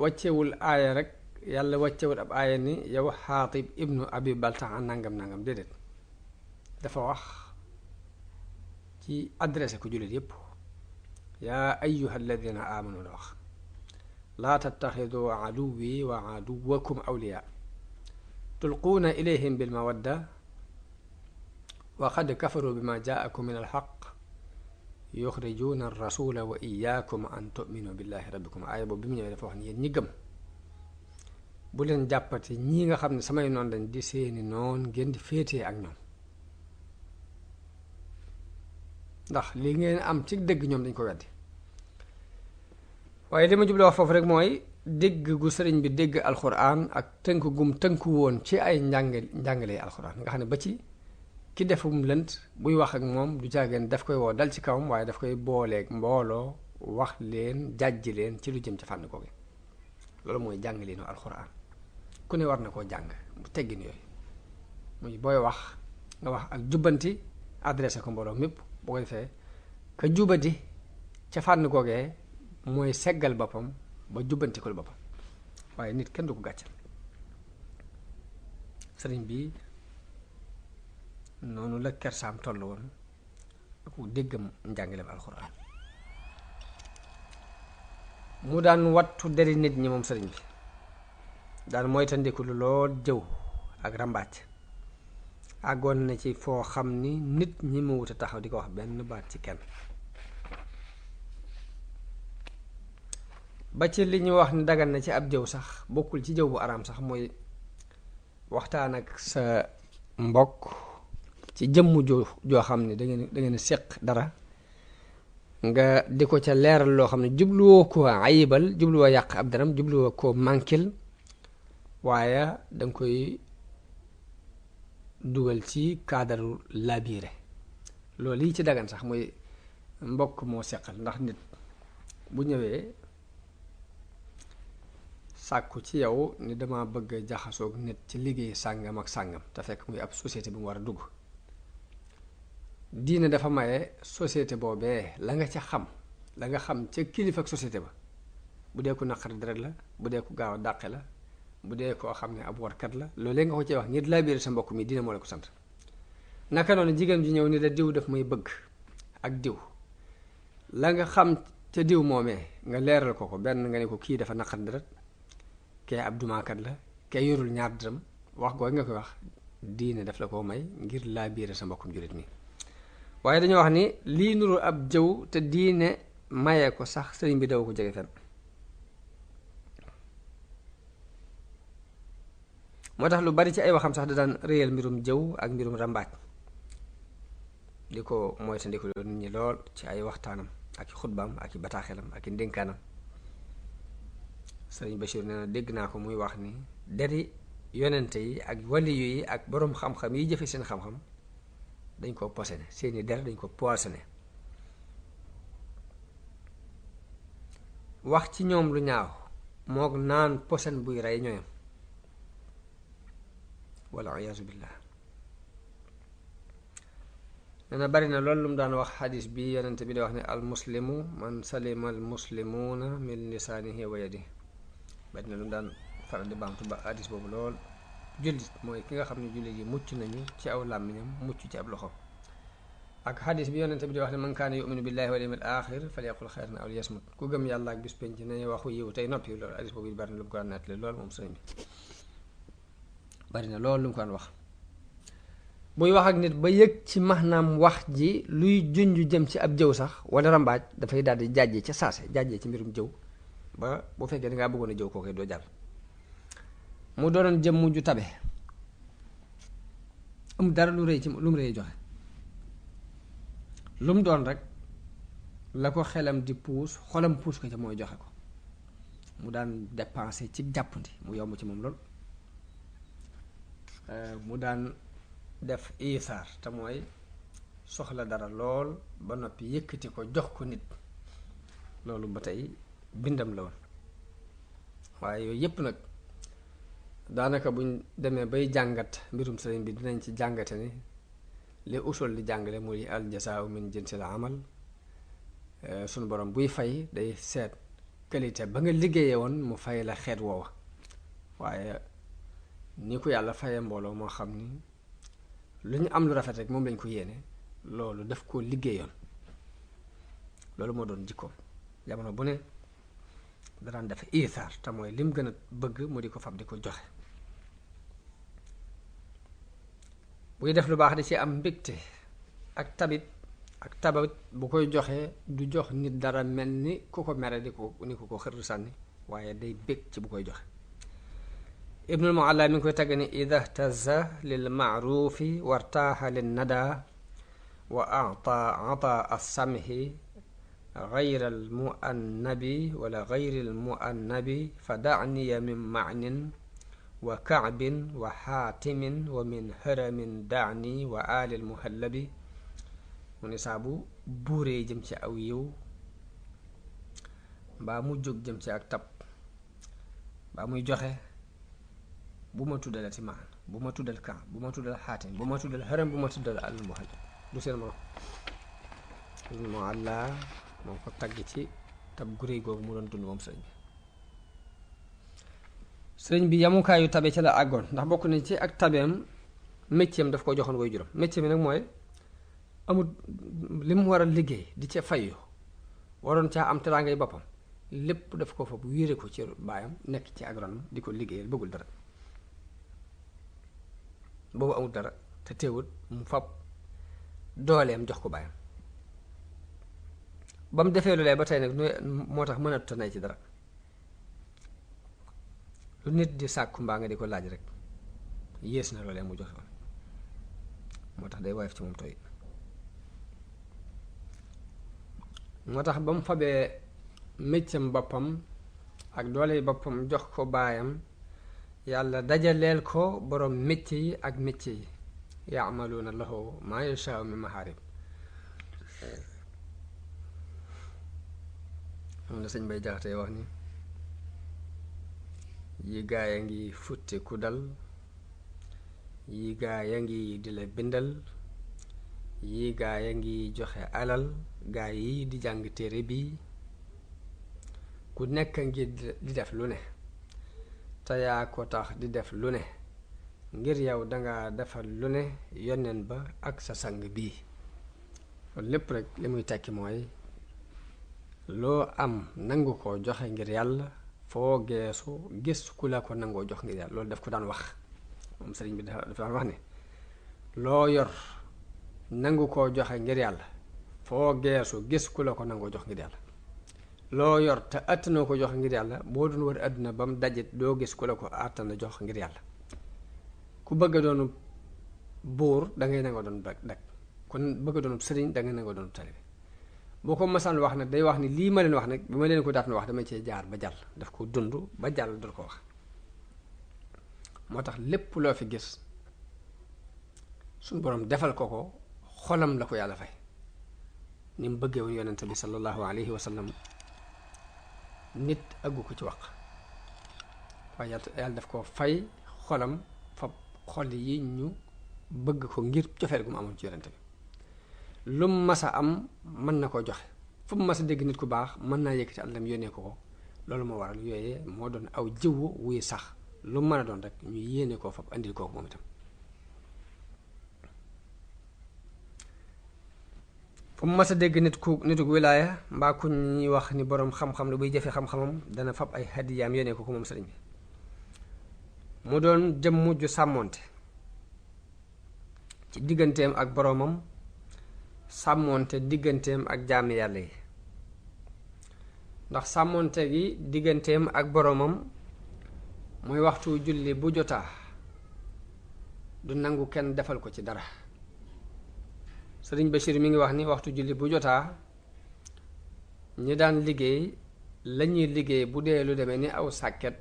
[SPEAKER 1] wàccewul aaya rek yàlla wàccewul ab aaya ni yow Xaatib ibnu Abi Baltaa nangam nangam déedéet dafa wax ci adressé ko jullit yépp yaa ayyuha alladina amanu la wax laa tattaxidu aduwi wa aduwakum awliya tulquuna ilayhim bilmawadda wa qad kafaru bima jaakum min alxaq yuxrijuuna arrasula wa iyaakum an tuminu billahi rabbikum aaya boobu bi mu ñëwee dafa wax ni yéen ñi gëm bu leen jàppati ñii nga xam ne samay noon lañ di seeni noon ngeen di féetee ak ñoom ndax li ngeen am ci dëgg ñoom dañ ko weddi waaye li ma jubloo wax foofu rek mooy dégg gu sëriñ bi dégg alxuraan ak tënk gum tënku woon ci ay njàngalee alxuraan nga xam ne ba ci ki defum lënt buy wax ak moom du jàggeen daf koy woo dal ci kawam waaye daf koy booleeg mbooloo wax leen jàjji leen ci lu jëm ci fànn googu loolu mooy jàngaleenu alxuraan ku ne war na koo jàng mu teggin yooyu muy booy wax nga wax ak jubbanti adressé ko mbooloo mépp boo ko defee ka jubati ca fànn googee mooy seggal boppam ba jubbanti ko boppam waaye nit kenn du ko gàccal sëriñ bi noonu la kersaam toll woon ak déggam njàngaleem alxuraan mu daan wattu deri nit ñi moom sëriñ bi daan moytandiku lu lool jëw ak ràmbaaj àggoon na ci foo xam ni nit ñi mu wut a taxaw di ko wax benn baat ci kenn ba ci li ñu wax ni dagan na ci ab jëw sax bokkul ci jëw bu araam sax mooy waxtaan ak sa mbokk ci jëmm joo xam ne dangeen séq dara nga di ko ca leeral loo xam ne jubluwoo ko ayibal jubluwoo yàq ab daram jubluwoo ko mànkil waaye danga koy dugal ci kaadaru laabire loolu yi ci dagan sax mooy mbokk moo seqal ndax nit bu ñëwee sàkku ci yow ni dama bëgg jaxasoog nit ci liggéey sàngam ak sàngam te fekk muy ab société bu mu war a dugg diine dafa maye société boobee la nga xam ca kilifa ak société ba bu dee ko naqari deret la bu dee ko gaaw a dàqe la bu dee koo xam ne ab warkat la loolee nga ko ci wax ngir laa biir sa mbokk mi diine moo la ko sant naka noonu jigéen ju ñëw ni la diw daf may bëgg ak diw la nga xam ca diw moomee nga leeral ko benn nga ne ko kii dafa naqari deret kee ab dumaakat la kee yorul ñaar dërëm wax googu nga koy wax diine daf la ko may ngir laa biir sa mbokkum jullit mi waaye dañoo wax ni lii nuru ab jëw te diine maye ko sax sëriñ bi daw ko jege fen moo tax lu bari ci ay waxam sax da daan réyal mbirum jëw ak mbirum ràmbaaj di ko mooy sa ndiku nit ñi lool ci ay waxtaanam ak i xutbaam ak i bataaxelam ak i ndénkaanam sëriñ Bachir nee na dégg naa ko muy wax ni deri yonente yi ak waliyu yi ak boroom xam-xam yi jëfe seen xam-xam dañ ko posone seeni der dañ ko poisonné wax ci ñoom lu ñaaw mook naan posen buy rey ñooyam walla iyaazu billah nee na bari na loolu lu mu daan wax xadis bi yonente bi di wax ne al muslimu man salima al muslimuuna min lisaanihi wa yadihi bari na lu mu daan faral di baamtu ba xadis boobu lool jullit mooy ki nga xam ne jullit yi mucc nañu ci aw làmmiñam mucc ci ab loxo ak xadis bi yonente bi di wax ne man kaana yuminu billahi wal yawmil axir falyaqul xayran aw liyasmut ku gëm yàlla ak bis penc nañu waxu yiw tey noppi. loolu xadis boobu bari na lu mu ko daan nettali loolu moom sëriñ bi bari na loolu lu mu ko daan wax. buy wax ak nit ba yëg ci maanaam wax ji luy junj jëm ci ab jëw sax wala rambaaj dafay daal di jàjjee ca saase jàjjee ci mbirum jëw ba bu fekkee dangaa bëggoon a jëw kooku doo jàll. mu doonoon jëm mujj tabe dara lu rëy ci lu mu rëy joxe lu mu doon rek la ko xelam di puus xolam puus ko ca mooy joxe ko. mu daan dépensé ci jàppandi mu yomb ci moom lool. mu daan def isaar te mooy soxla dara lool ba noppi yëkkati ko jox ko nit loolu ba tey bindam la woon. waaye yooyu yépp nag daanaka buñ demee bay jàngat mbirum sëriñ bi dinañ ci jàngate ni li usul di jàngale muy al jasaa'u min jinsil amal. sunu borom buy fay day seet qualité ba nga liggéeyee woon mu fay la xeet woowa. waaye ni ko yàlla fayee mbooloo moo xam ni lu ñu am lu rafet rek moom lañ ko yéene loolu daf koo liggéeyoon. loolu moo doon jikkoom jamono bu ne daraan def isaar te mooy lim gën a bëgg mu di ko fab di ko joxe. buy def lu baax di ci am mbégte ak tabat bu koy joxee du jox nit dara mel ni ku ko mere di ko ni ko xër sànni waaye day bég ci bu koy joxe. ibnul mualla mi ngi koy tagg ni ida htaza lil maarufi wartaaxa lin nada wa ata assamhi gayra al muannabi wala gayri al muannabi fa daniya min maanin wa kaabin wa xaatimin wa min haramin daani wa alil muhallabi. mu ne saabu buuree jëm ci aw yiw mbaa mu jóg jëm ci ak tab mbaa muy joxe bu ma tuddalati maan bu ma tuddal kan bu ma tuddal xaatim bu ma tuddal haram bu ma tuddal al muhallab du seen moom moo àllaa moo ko tagg ci tab guréy googu mu doon dund moom sëriñ bi yamukaayu tabe ci la àggoon ndax bokk na ci ak tabeem métier daf ko joxoon way juróom. métier mi nag mooy amul li mu war a liggéey di ca fayu waroon caa am teraangay boppam lépp daf ko foofu wéere ko ci baayam nekk ci agronome di ko liggéeyal bëggul dara boobu amul dara te teewut mu fab dooleem jox ko baayam ba mu defee loolee ba tey nag moo tax mënatu nay ci dara. lu nit di sàkku mbaa nga di ko laaj rek yées na loolee mu joxe woon moo tax day woyof ci moom tooy. moo tax ba mu fabee méccam boppam ak doole boppam jox ko baayam yàlla dajaleel ko borom mécc yi ak mécc yi yaamaluuna lahu maa yashaau min maharib. moom la sëñ bay jaxatee wax ni yi gaaya ngi futti ku dal yi gaaya ngi di la bindal yi gaaya ngi joxe alal gaay yi di jàng téere bi ku nekk ngi di def lu ne te yaa ko tax di def lu ne ngir yow danga defal lu ne yoneen ba ak sa sang bii. loolu lépp rek li muy tekki mooy loo am nangu ko joxe ngir yàlla foo geesu gis ku la ko nangoo jox ngir yàlla loolu daf ko daan wax moom sëriñ bi dafa daan wax ne loo yor nangu koo joxe ngir yàlla foo geesu gis ku la ko nangoo jox ngir yàlla. loo yor te àttanoo ko jox ngir yàlla boo doon wër àdduna ba mu dajit doo gis ku la ko àttana jox ngir yàlla. ku bëgg a doonu buur dangay nangoo doon dag kon bëgg a doonu sëriñ dangay nangoo doonu taalibe. boo ko masaan wax nag day wax ni lii ma leen wax nag bi ma leen ko daat na wax dama cee jaar ba jàll daf ko dund ba jàll dul ko wax. moo tax lépp loo fi gis suñu borom defal ko ko xolam la ko yàlla fay ni mu bëggee woon yonente bi sallallahu alayhi wa sallam nit aggu ko ci wax waaye yàlla daf ko fay xolam fa xol yi ñu bëgg ko ngir cofeel gu mu amoon ci yonente bi. lu mu mas a am mën na ko joxe fu mu mas a dégg nit ku baax mën naa yëkkati àllam yónnee ko ko loolu moo waral yooyee moo doon aw jiwu wuy sax lu mën a doon rek ñu yéene koo fab andil kooku moom itam. fu mu mas a dégg nitu wilaaya mbaa ku ñuy wax ni boroom xam-xam la buy jëfe xam-xamam dana fab ay hadiyaam yónnee ko moom sëriñ bi mu doon jëmm ju sàmmoonte ci digganteem ak boroomam sàmmoonte digganteem ak jaami yàlla yi ndax sàmmoonte gi digganteem ak boroomam muy waxtu julli bu jotaa du nangu kenn defal ko ci dara sëriñ Bachir mi ngi wax ni waxtu julli bu jotaa ñi daan liggéey lañuy liggéey bu dee lu demee ni aw sàkket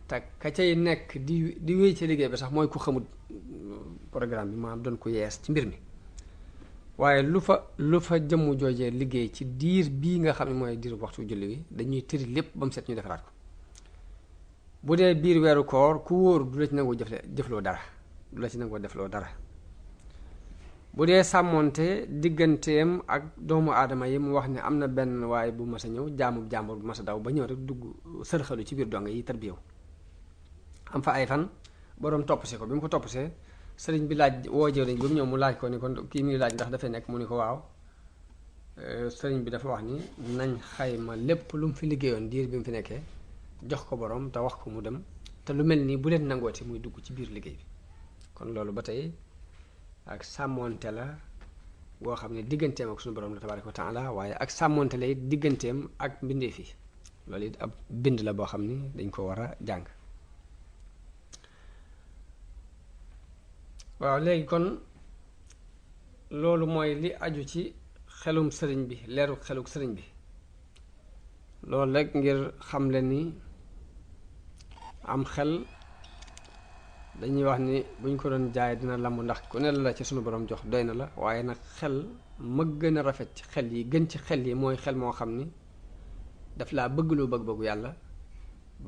[SPEAKER 1] te ka cay nekk di wéy ci liggéey bi sax mooy ku xamul programme bi maanaam doon ko yees ci mbir mi waaye lu fa jëmm joojee liggéey ci diir bii nga xam ne mooy diir waxtu julli wi dañuy tëri lépp ba mu set ñu defaraat ko bu dee biir weeru koor ku wóor du la ci nangoo jëfloo dara du la ci nangoo defloo dara bu dee sàmmoonte digganteem ak doomu aadama yi mu wax ne am na benn waaye bu mas a ñëw jaamub jàmbur bu mas a daw ba ñëw rek dugg sërxalu ci biir donga yi tarbiyew am fa ay fan boroom toppsi ko bi mu ko toppsee sëriñ bi laaj woo jëw nañ ba mu ñëw mu laaj ko ni kon kii muy laaj ndax dafay nekk mu ni ko waaw sëriñ bi dafa wax ni nañ xayma lépp lu mu fi liggéeyoon diir bi mu fi nekkee jox ko boroom te wax ko mu dem te lu mel nii bu leen nangooti muy dugg ci biir liggéey bi kon loolu ba tey ak sàmmoonte la boo xam ne digganteem ak suñu boroom la tabaaraka wa taala waaye ak sàmmoonte la it digganteem ak mbindeef yi loolu it ab bind la boo xam ni dañ ko war a jàng waaw léegi kon loolu mooy li aju ci xelum sëriñ bi leeru xeluk sëriñ bi loolu rek ngir xam leen ni am xel dañuy wax ni buñ ko doon jaay dina lamb ndax ku ne la ci sunu borom jox doy na la waaye nag xel ma gën a rafet ci xel yi gën ci xel yi mooy xel moo xam ni daf laa bëgg loo bëgg-bëggu yàlla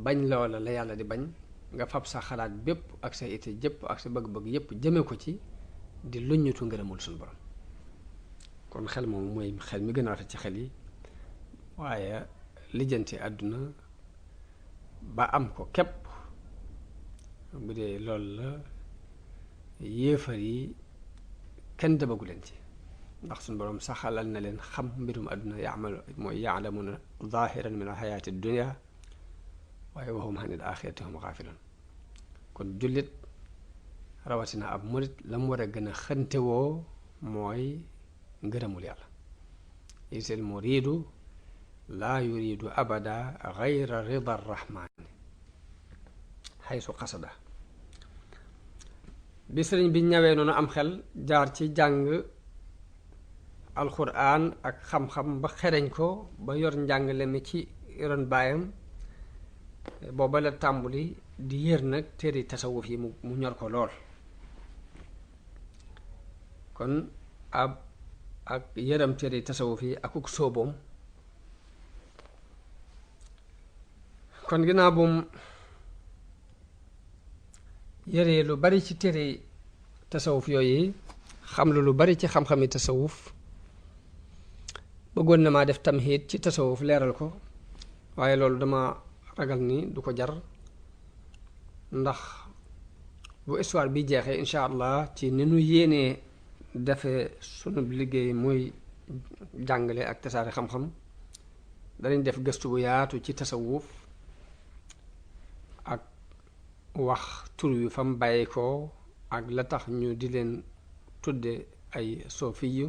[SPEAKER 1] bañ loola la yàlla di bañ nga fab sa xalaat bépp ak sa ité jëpp ak sa bëgg-bëgg yépp jëme ko ci di luññutu ngërëmul sunu borom kon xel moom mooy xel mi gën a rafet ci xel yi waaye lijjanti àdduna ba am ko képp bu dee loolu la yéefar yi kenn dabagu leen ci ndax suñu boroom saxalal na leen xam mbirum àdduna ya'lamuna zahiran min alxayaati dunya waaye wa hum anil axirati hum xaafiloon kon jullit rawatina ab murit la mu war a gën a xëntewoo mooy ngërëmul yàlla isil muridu laa yuridu abada gayra rida rahmaani xaysu xasada bi sëriñ bi ñawee noonu am xel jaar ci jàng alxuraan ak xam-xam ba xereñ ko ba yor njàngale mi ci ron baayam booba la tàmbuli di yër nag téere tasawuf yi mu ñor ko lool kon ak yëram téere tasawuf yi akuk sóoboom kon ginnaaw bum yëree lu bari ci téere tasawuf yooyu xam lu bari ci xam-xami tasawuf bëggoon na maa def tamhiid ci tasawuf leeral ko waaye loolu dama ragal ni du ko jar ndax bu histoire bi jeexee incha allah ci ni nu yéenee defe sunu liggéey muy jàngale ak tasaare xam-xam danañ def gëstu bu yaatu ci tasawuf ak wax tur wi fa mu bàyyi ko ak la tax ñu di leen tudde ay sofiyu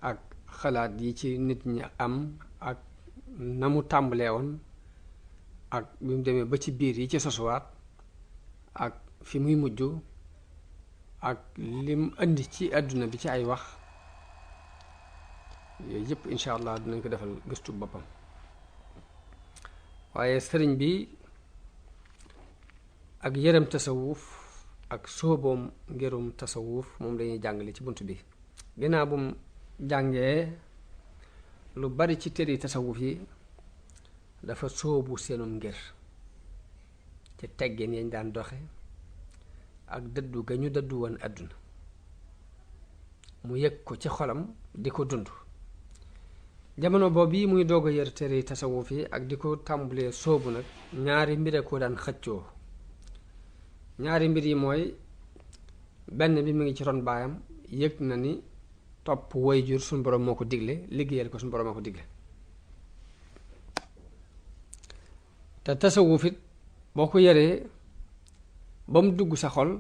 [SPEAKER 1] ak xalaat yi ci nit ñi am ak na mu tàmbalee woon ak bi mu demee ba ci biir yi ci sosuwaat ak fi muy mujj ak lim indi ci àdduna bi ci ay wax yooyu yëpp incha allah dinañ ko defal gëstu boppam waaye sëriñ bi ak yërëm tasawuf ak sóoboom ngerum tasawuf moom lañuy jàngale ci bunt bi ginnaaw bu mu jàngee lu bari ci téere tasawuf yi dafa sóobu seenum ngir ci teggin yañ daan doxe ak dëddu ga ñu dëddu woon àdduna mu yëg ko ci xolam di ko dund jamono boobu yi muy doog a yër téere tasawuf yi ak di ko tàmbulee sóobu nag ñaari mbir a ko daan xëccoo ñaari mbir yi mooy benn bi mu ngi ci ron baayam yëg na ni topp wayjur suñu borom moo ko digle liggéeyal ko suñu borom moo ko digle te tasawuf it boo ko yaree ba mu dugg sa xol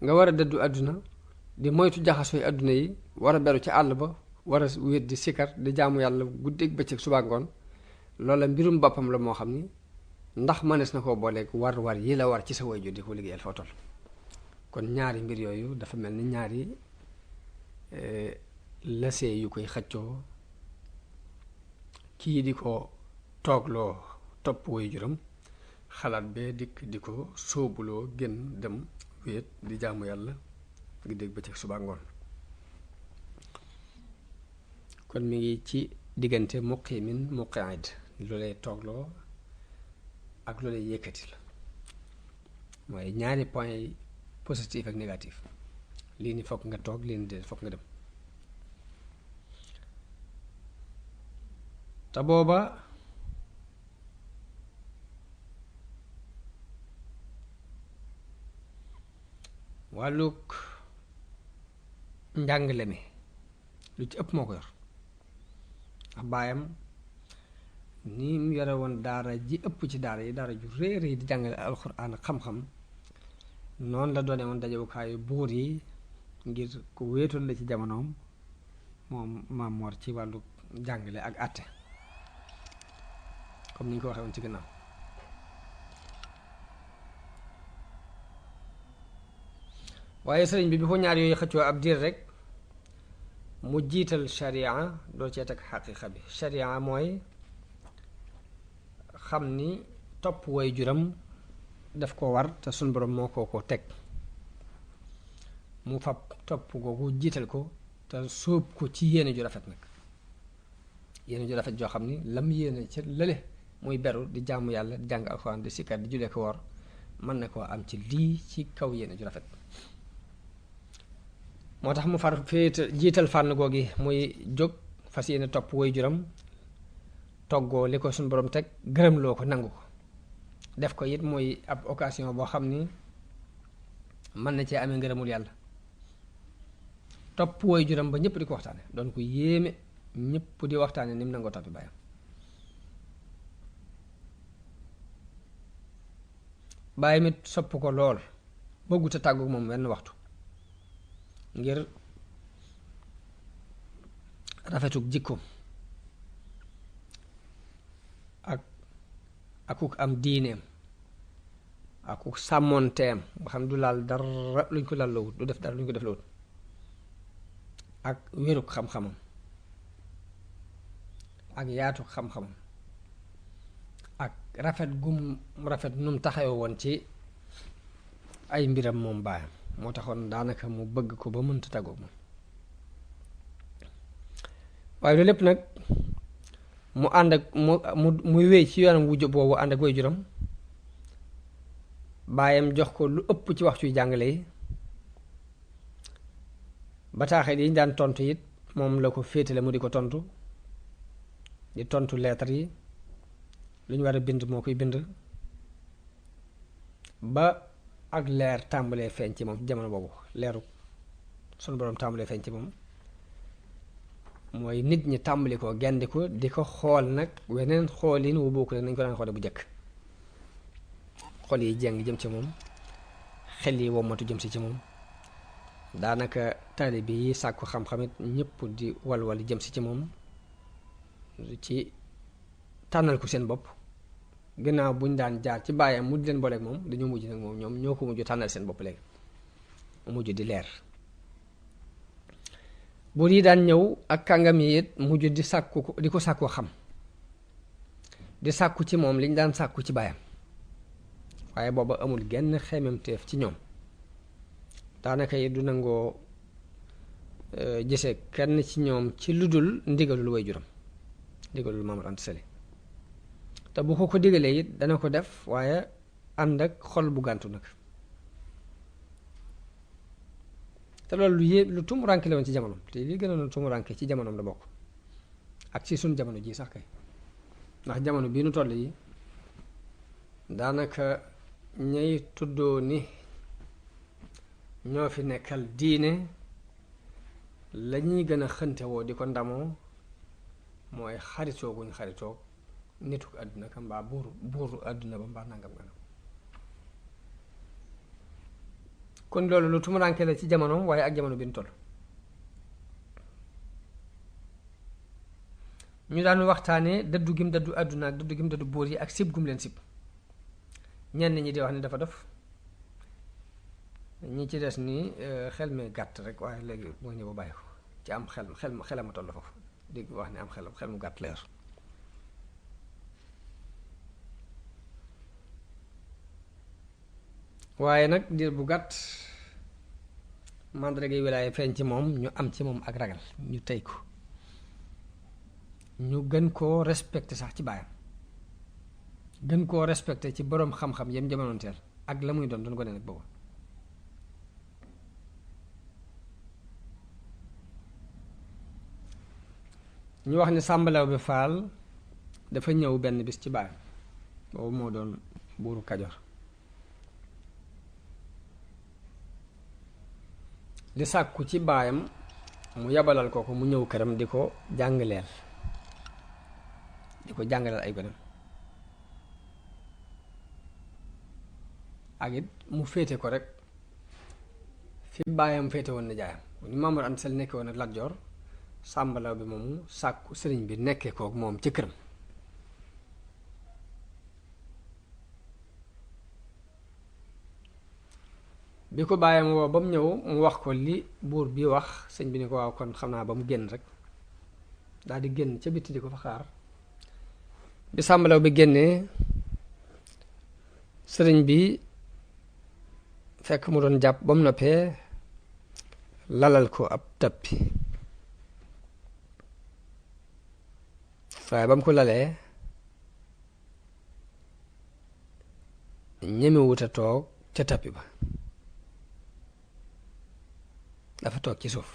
[SPEAKER 1] nga war a dëddu àdduna di moytu jaxasooy àdduna yi war a beru ci àll ba war a wéet di sikar di jaamu yàlla guddeeg bëccëg suba ngoon loola mbirum boppam la moo xam ni ndax mënees na koo booleeg war yi la war ci sa wayjur di ko liggéeyal foo toll kon ñaari mbir yooyu dafa mel ni ñaari lasee yu koy xëccoo kii di ko toogloo topp wayjuram xalaat bee dikk di ko sóobuloo gën dem wéet di jaamu yàlla gi dégg bëccëg suba ngoon kon mi ngi ci diggante muqimin muqiid lu lay toogloo ak lu lay yëkkati la mooy ñaari point yi positif ak négatif lii ni fokk nga toog lii ni déedéet fokk nga dem te booba wàllug njàngale mi lu ci ëpp moo ko yor ndax baayam ni mu yore woon daara ji ëpp ci daara yi daara ju réer yi di jàngale alxuraan ak xam-xam noonu la doone woon dajewukaayu buur yi ngir ku wéetoon la ci jamonoom moom Maam Mor ci wàllu jàngale ak àtte comme ni ñu ko waxee woon ci gannaaw waaye sëriñ bi ko ñaar yooyu xëccoo ab diir rek mu jiital sharia doo cee teg xaqiiqa bi sharia mooy xam ni topp wayjuram daf ko war te suñ borom moo ko teg mu fab topp googu jiital ko te sóob ko ci yéene ju rafet nag yéene ju rafet joo xam ni lam yéene ca lële muy beru di jaamu yàlla di jàng alxuraan di sikkar di julee ko woor mën na koo am ci lii ci kaw yéene ju rafet moo tax mu far féete jiital fànn googi muy jóg fas yéene topp wayjuram toggoo li ko suñu borom teg gërëm loo ko nangu ko def ko it mooy ab occasion boo xam ni mën na cee amee ngërëmul yàlla topp wayjuram ba ñëpp di ko waxtaane doon ko yéeme ñëpp di waxtaane ni mu nangoo toppi baayam bàyyi mit sopp ko lool bëggut a tàggu moom wenn waxtu ngir rafetuk jikko akuk am diineem akuk sàmmoonteem nga xam du laal dara luñ ko lallowut du def dara luñ ko def lawut ak wéruk xam-xamam ak yaatuk xam-xamam ak rafet gum rafet num taxaw woon ci ay mbiram moom baayam moo taxoon daanaka mu bëgg ko ba mënta tàggoog moom waaye loolu lépp nag mu ànd ak muy wéy ci yoonam wujj boobu ànd ak waajuram baayam jox ko lu ëpp ci waxtu yu jàngale yi bataaxel yi ñu daan tontu it moom la ko féetale mu di ko tontu di tontu lettre yi lu ñu war a bind moo koy bind ba ak leer tàmbalee feeñ ci moom jamono boobu leeru sunu boroom tàmbalee feeñ ci moom mooy nit ñi tàmbali ko gendi ko di ko xool nag weneen xoolin wu bokk nañ ko daan xoole bu njëkk xol yi jeng jëm ci moom xel yi wommatu jëm si ci moom daanaka taalibe yi sàkku xam-xamit ñëpp di walwal jëm si ci moom ci tànnal ko seen bopp gannaaw buñ daan jaar ci baayam mu di leen booleeg moom dañoo mujj nag moom ñoom ñoo ko mujj tànnal seen bopp léegi mu mujj di leer buur yi daan ñëw ak kàngam yi it mujj di sàkku ko di ko sàkkoo xam di sàkku ci moom liñ daan sàkku ci baayam waaye booba amul genn xememteef ci ñoom daanaka it du nangoo gise kenn ci ñoom ci lu dul ndigalul waajuram ndigalul Maam Mor Anta Sali te bu ko digalee it dana ko def waaye ànd ak xol bu gàntu nag te loolu lu tumuranke la woon ci jamonom te li gën a tumuranke ci jamonom la bokk ak ci suñ jamono ji sax kay ndax jamono bii nu toll yi daanaka ñay tuddoo ni ñoo fi nekkal diine la ñuy gën a xëntewoo di ko ndamoo mooy xaritoo guñ xaritoo nitu àdduna ka mbaa buuru àdduna ba mbaa nangam nga kon loolu lu tumuraanke la ci jamono waaye ak jamono bi ñu toll ñu daan waxtaanee dëddu gim dëddu àdduna ak dëddu gim dëddu buur yi ak sib gum leen sib ñenn ñi di wax ni dafa dof ñi ci des ni xel mi gàtt rek waaye léegi moo ñëw ba bàyyi ko ci am xelama toll foofu dégg wax ni am xel mu gàtt leer waaye nag diir bu gàtt màndarga wilaaya feeñ ci moom ñu am ci moom ak ragal ñu tey ko ñu gën koo respecté sax ci baayam gën koo respecté ci boroom xam-xam yem jamonoonteel ak la muy doon ko ne nag boobu ñu wax ni sàmbalaw bi faal dafa ñëw benn bis ci baayam boobu moo doon buuru Kajoor li sàkku ci baayam mu yabalal ko mu ñëw këram di ko jàngaleel ay gonem ak it mu féete ko rek fi baayam féete woon na jaayam ni Maam Mor Anta Sali nekkee woon ak Lat Joor sàmbalaw bi moomu sàkku sëriñ bi nekkee kook moom ci këram bi ko bàyyam woo ba mu ñëw mu wax ko li buur bi wax sëñ bi ni ko waaw kon xam naa ba mu génn rek daal di génn ca bitti di ko fa xaar bi sàmbalaw bi génnee sëriñ bi fekk mu doon jàpp ba mu noppee lalal ko ab tappi waaye ba mu ko lalee ñemewut a toog ca tappi ba dafa toog ci suuf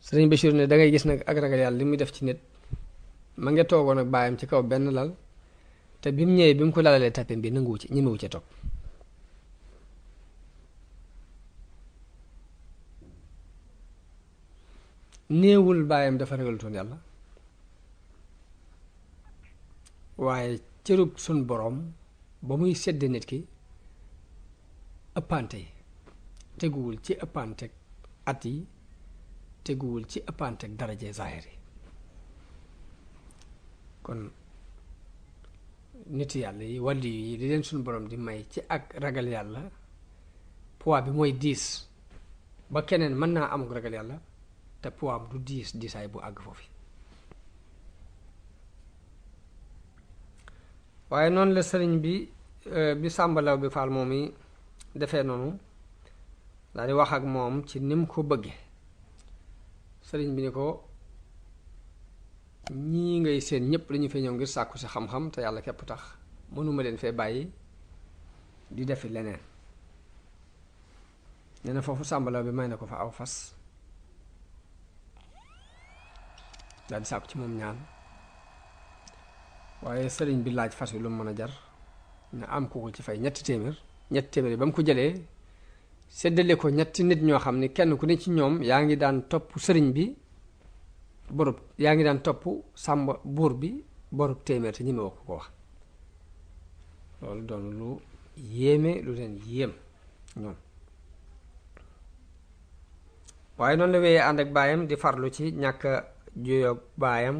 [SPEAKER 1] sëriñ Bachir ne dangay gis nag ak ragal yàlla li muy def ci nit ma nga toogoon ak baayam ci kaw benn lal te bi mu ñëwee bi mu ko lalalee tappi bi nanguwu ci ñemewu ca toog néewul baayam dafa ragalutoon yàlla waaye cërub sun boroom ba muy sedd nit ki ëppante yi teguwul ci ëppanteeg at yi teguwul ci ëppanteeg daraje zaahir yi kon nit yàlla yi wàlli yi li leen suñu borom di may ci ak ragal yàlla poids bi mooy diis ba keneen mën naa amuk ragal yàlla te poids du diisaay bu àgg foofu waaye noonu la sëriñ bi sàmbalaw bi faal moom yi defee noonu daal di wax ak moom ci nim ko bëgge sëriñ bi ni ko ñii ngay seen ñépp dañu fee ñëw ngir sàkku si xam-xam te yàlla képp tax mënuma leen fee bàyyi di defi leneen nee na foofu sàmbalaw bi may na ko fa aw fas daal di sàkku ci moom ñaan waaye sëriñ bi laaj fas wi lu mu mën a jar na am ko ci fay ñetti téeméer yi ba mu ko jëlee séddale ko ñetti nit ñoo xam ne kenn ku ne ci ñoom yaa ngi daan topp sëriñ bi borub yaa ngi daan topp sàmba buur bi borub téeméer te ñi ma wax ko wax loolu doon lu yéeme lu leen yéem ñoom waaye noonu la wéyee ànd ak baayam di farlu ci ñàkk juyoog baayam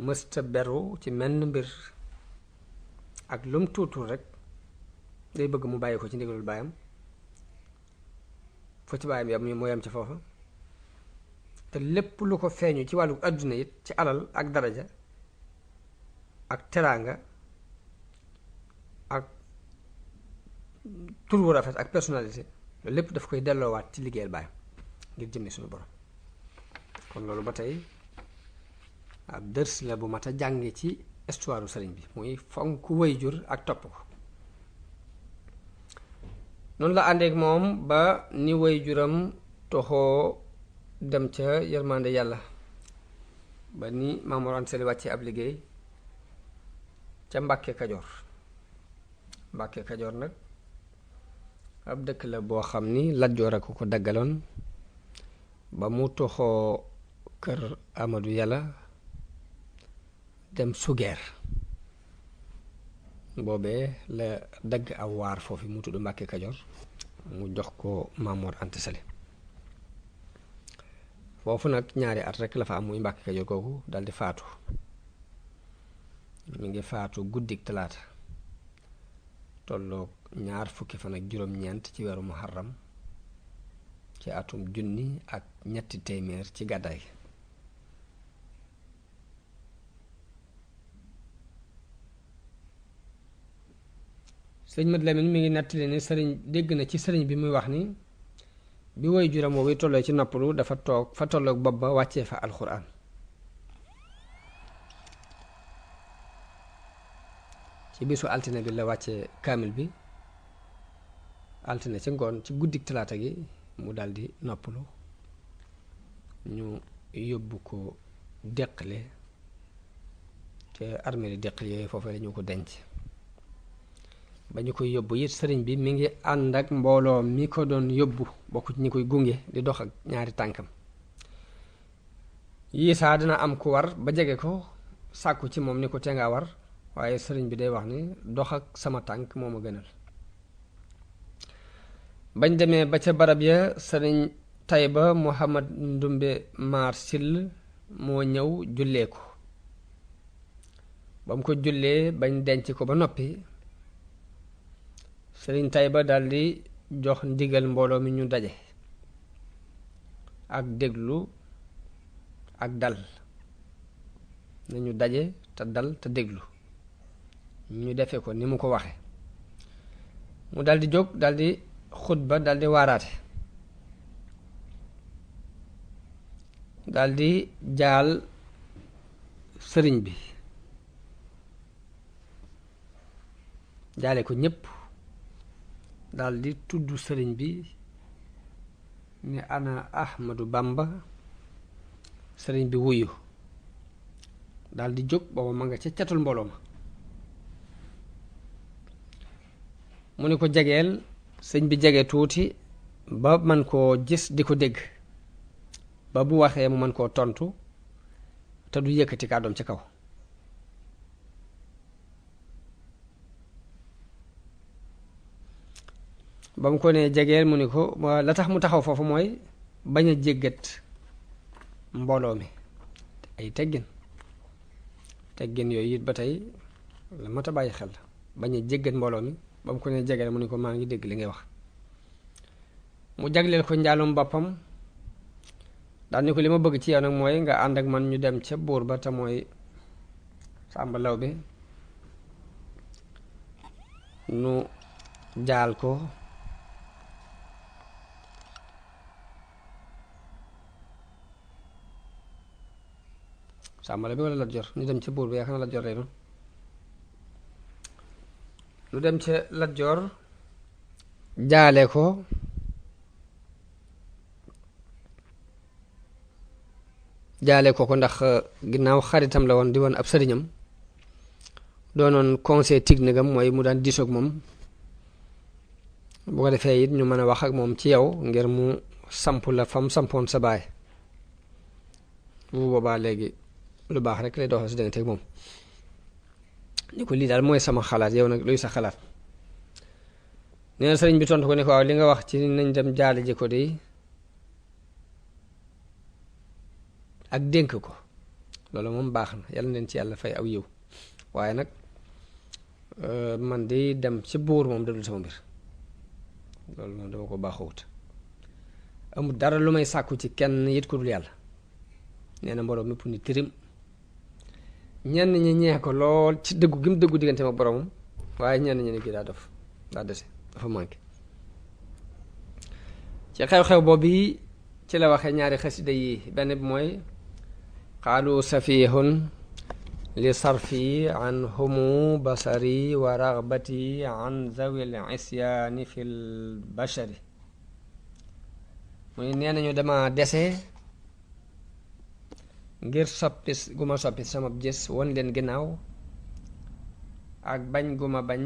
[SPEAKER 1] mësta beru ci menn mbir ak lum tuutul rek day bëgg mu bàyyi ko ci ndigalul baayam foo ci baayam yam moo yam ci foofa te lépp lu ko feeñu ci wàllu àdduna it ci alal ak daraja ak teraanga ak tur wu rafet ak personnalité loolu lépp daf koy delloowaat ci liggéeyal baayam ngir jëmmi suñu borom kon loolu ba tey ab dërs la bu mat a jànge ci histoire sëriñ bi muy fonk waajur ak topp ko noonu la àndeek moom ba ni waajuram toxoo dem ca yërmande yàlla ba ni Maam Mor Anta Sali wàccee ab liggéey ca Mbàkke Kajoor nag ab dëkk la boo xam ni Lat Joor a ko daggaloon ba mu toxoo kër Amadou Yàlla dem Sugeer boobee la dagg aw waar foofu mu tudd Mbàkke Kajoor mu jox ko Maam Mor Anta Sali foofu nag ñaari at rekk la fa am muy Mbàkke Kajoor kooku daldi faatu mi ngi faatu guddik talaata tolloog 20 ci weeru Muharram ci atum 1300 ci gàddaay gi sëñ Mat Lamin mi ngi nettali ni sëriñ dégg na ci sëriñ bi muy wax ni bi woy juram woowu tolloo ci noppalu dafa toog fa tolloog bopp ba wàccee fa alxuraan ci bisu altine bi la wàccee kaamil bi altine ci ngoon ci guddik talaata gi mu daldi noppalu ñu yóbbu ko Deqale te armeeli Deqale yooyu foofee lañu ko denc ba ñu koy yóbbu it sëriñ bi mi ngi ànd ak mbooloo mi ko doon yóbbu bokk ci ñi koy gunge di dox ak ñaari tànkam yii saa dina am ku war ba jege ko sàkku ci moom ni ko te nga war waaye sëriñ bi day wax ni dox ak sama tànk moo ma gënal bañ demee ba ca barab ya sëriñ Tayba Muhammad Ndumbe Maar Sill moo ñëw jullee ko ba mu ko jullee bañ denc ko ba noppi sëriñ Tayba daldi jox ndigal mbooloo mi ñu daje ak déglu ak dal nañu daje te dal te déglu ñu defe ko ni mu ko waxe mu daldi jóg daldi xutba daldi waaraate daldi jaal sëriñ bi jaale ko ñépp daldi tudd sëriñ bi ni ana Ahmadu Bamba sëriñ bi wuyu daldi jóg booba ma nga ca catul mbooloo ma mu ni ko jegeel sëñ bi jege tuuti ba man koo gis di ko dégg ba bu waxee mu man koo tontu te du yëkkati kàddoom ci kaw ba mu ko nee jegeel mu ni ko la tax mu taxaw foofu mooy bañ a jéggat mbooloo mi ay teggin yooyu it ba tey la mat a bàyyi xel bañ a jéggat mbooloo mi ba mu ko nee jegeel mu ni ko maa ngi dégg li ngay wax mu jagleel ko njaalum boppam daal ni ko li ma bëgg ci yow nag mooy nga ànd ak man ñu dem ca buur ba te mooy Sàmba Lawbe nu jaal ko Sàmba Lawbe walla Lat Joor ñu dem ca buur ba yaakaar na Lat Joor lay doon nu dem ca Lat Joor jaale ko ndax ginnaaw xaritam la woon di woon ab sëriñam doonoon conseil technique am mooy mu daan diisoog moom bu ko defee it ñu mën a wax ak moom ci yow ngir mu samp la fam sampoon sa baay bu boobaa léegi lu baax rek lay doxal si diggante ak moom ni ko lii daal mooy sama xalaat yow nag luy sa xalaat nee na sëriñ bi tontu ko ne ko waaw li nga wax ci nañ dem jaale ji ko de ak dénk ko loolu moom baax na yàlla neen ci yàlla fay aw yiw waaye nag man di dem ci buur moom dadul sama mbir loolu moom dama ko baaxowut amul dara lu may sàkku ci kenn yit ku dul yàlla nee na mbooloo mépp ni tirim ñenn ñi ñee ko lool ci dëggu gi mu dëggu diggante ak boromam waaye ñenn ñi ne kii daa dof daa dese dafa manqué ci xew-xew boobu ci la waxee ñaari xasida yi benn bi mooy qaalu safihun li sarfi an humu basari wa ragbati an zawil isyaani fil bashari muy nee nañu dama dese ngir soppi gu ma soppi sama gis won leen ginnaaw ak bañ gu ma bañ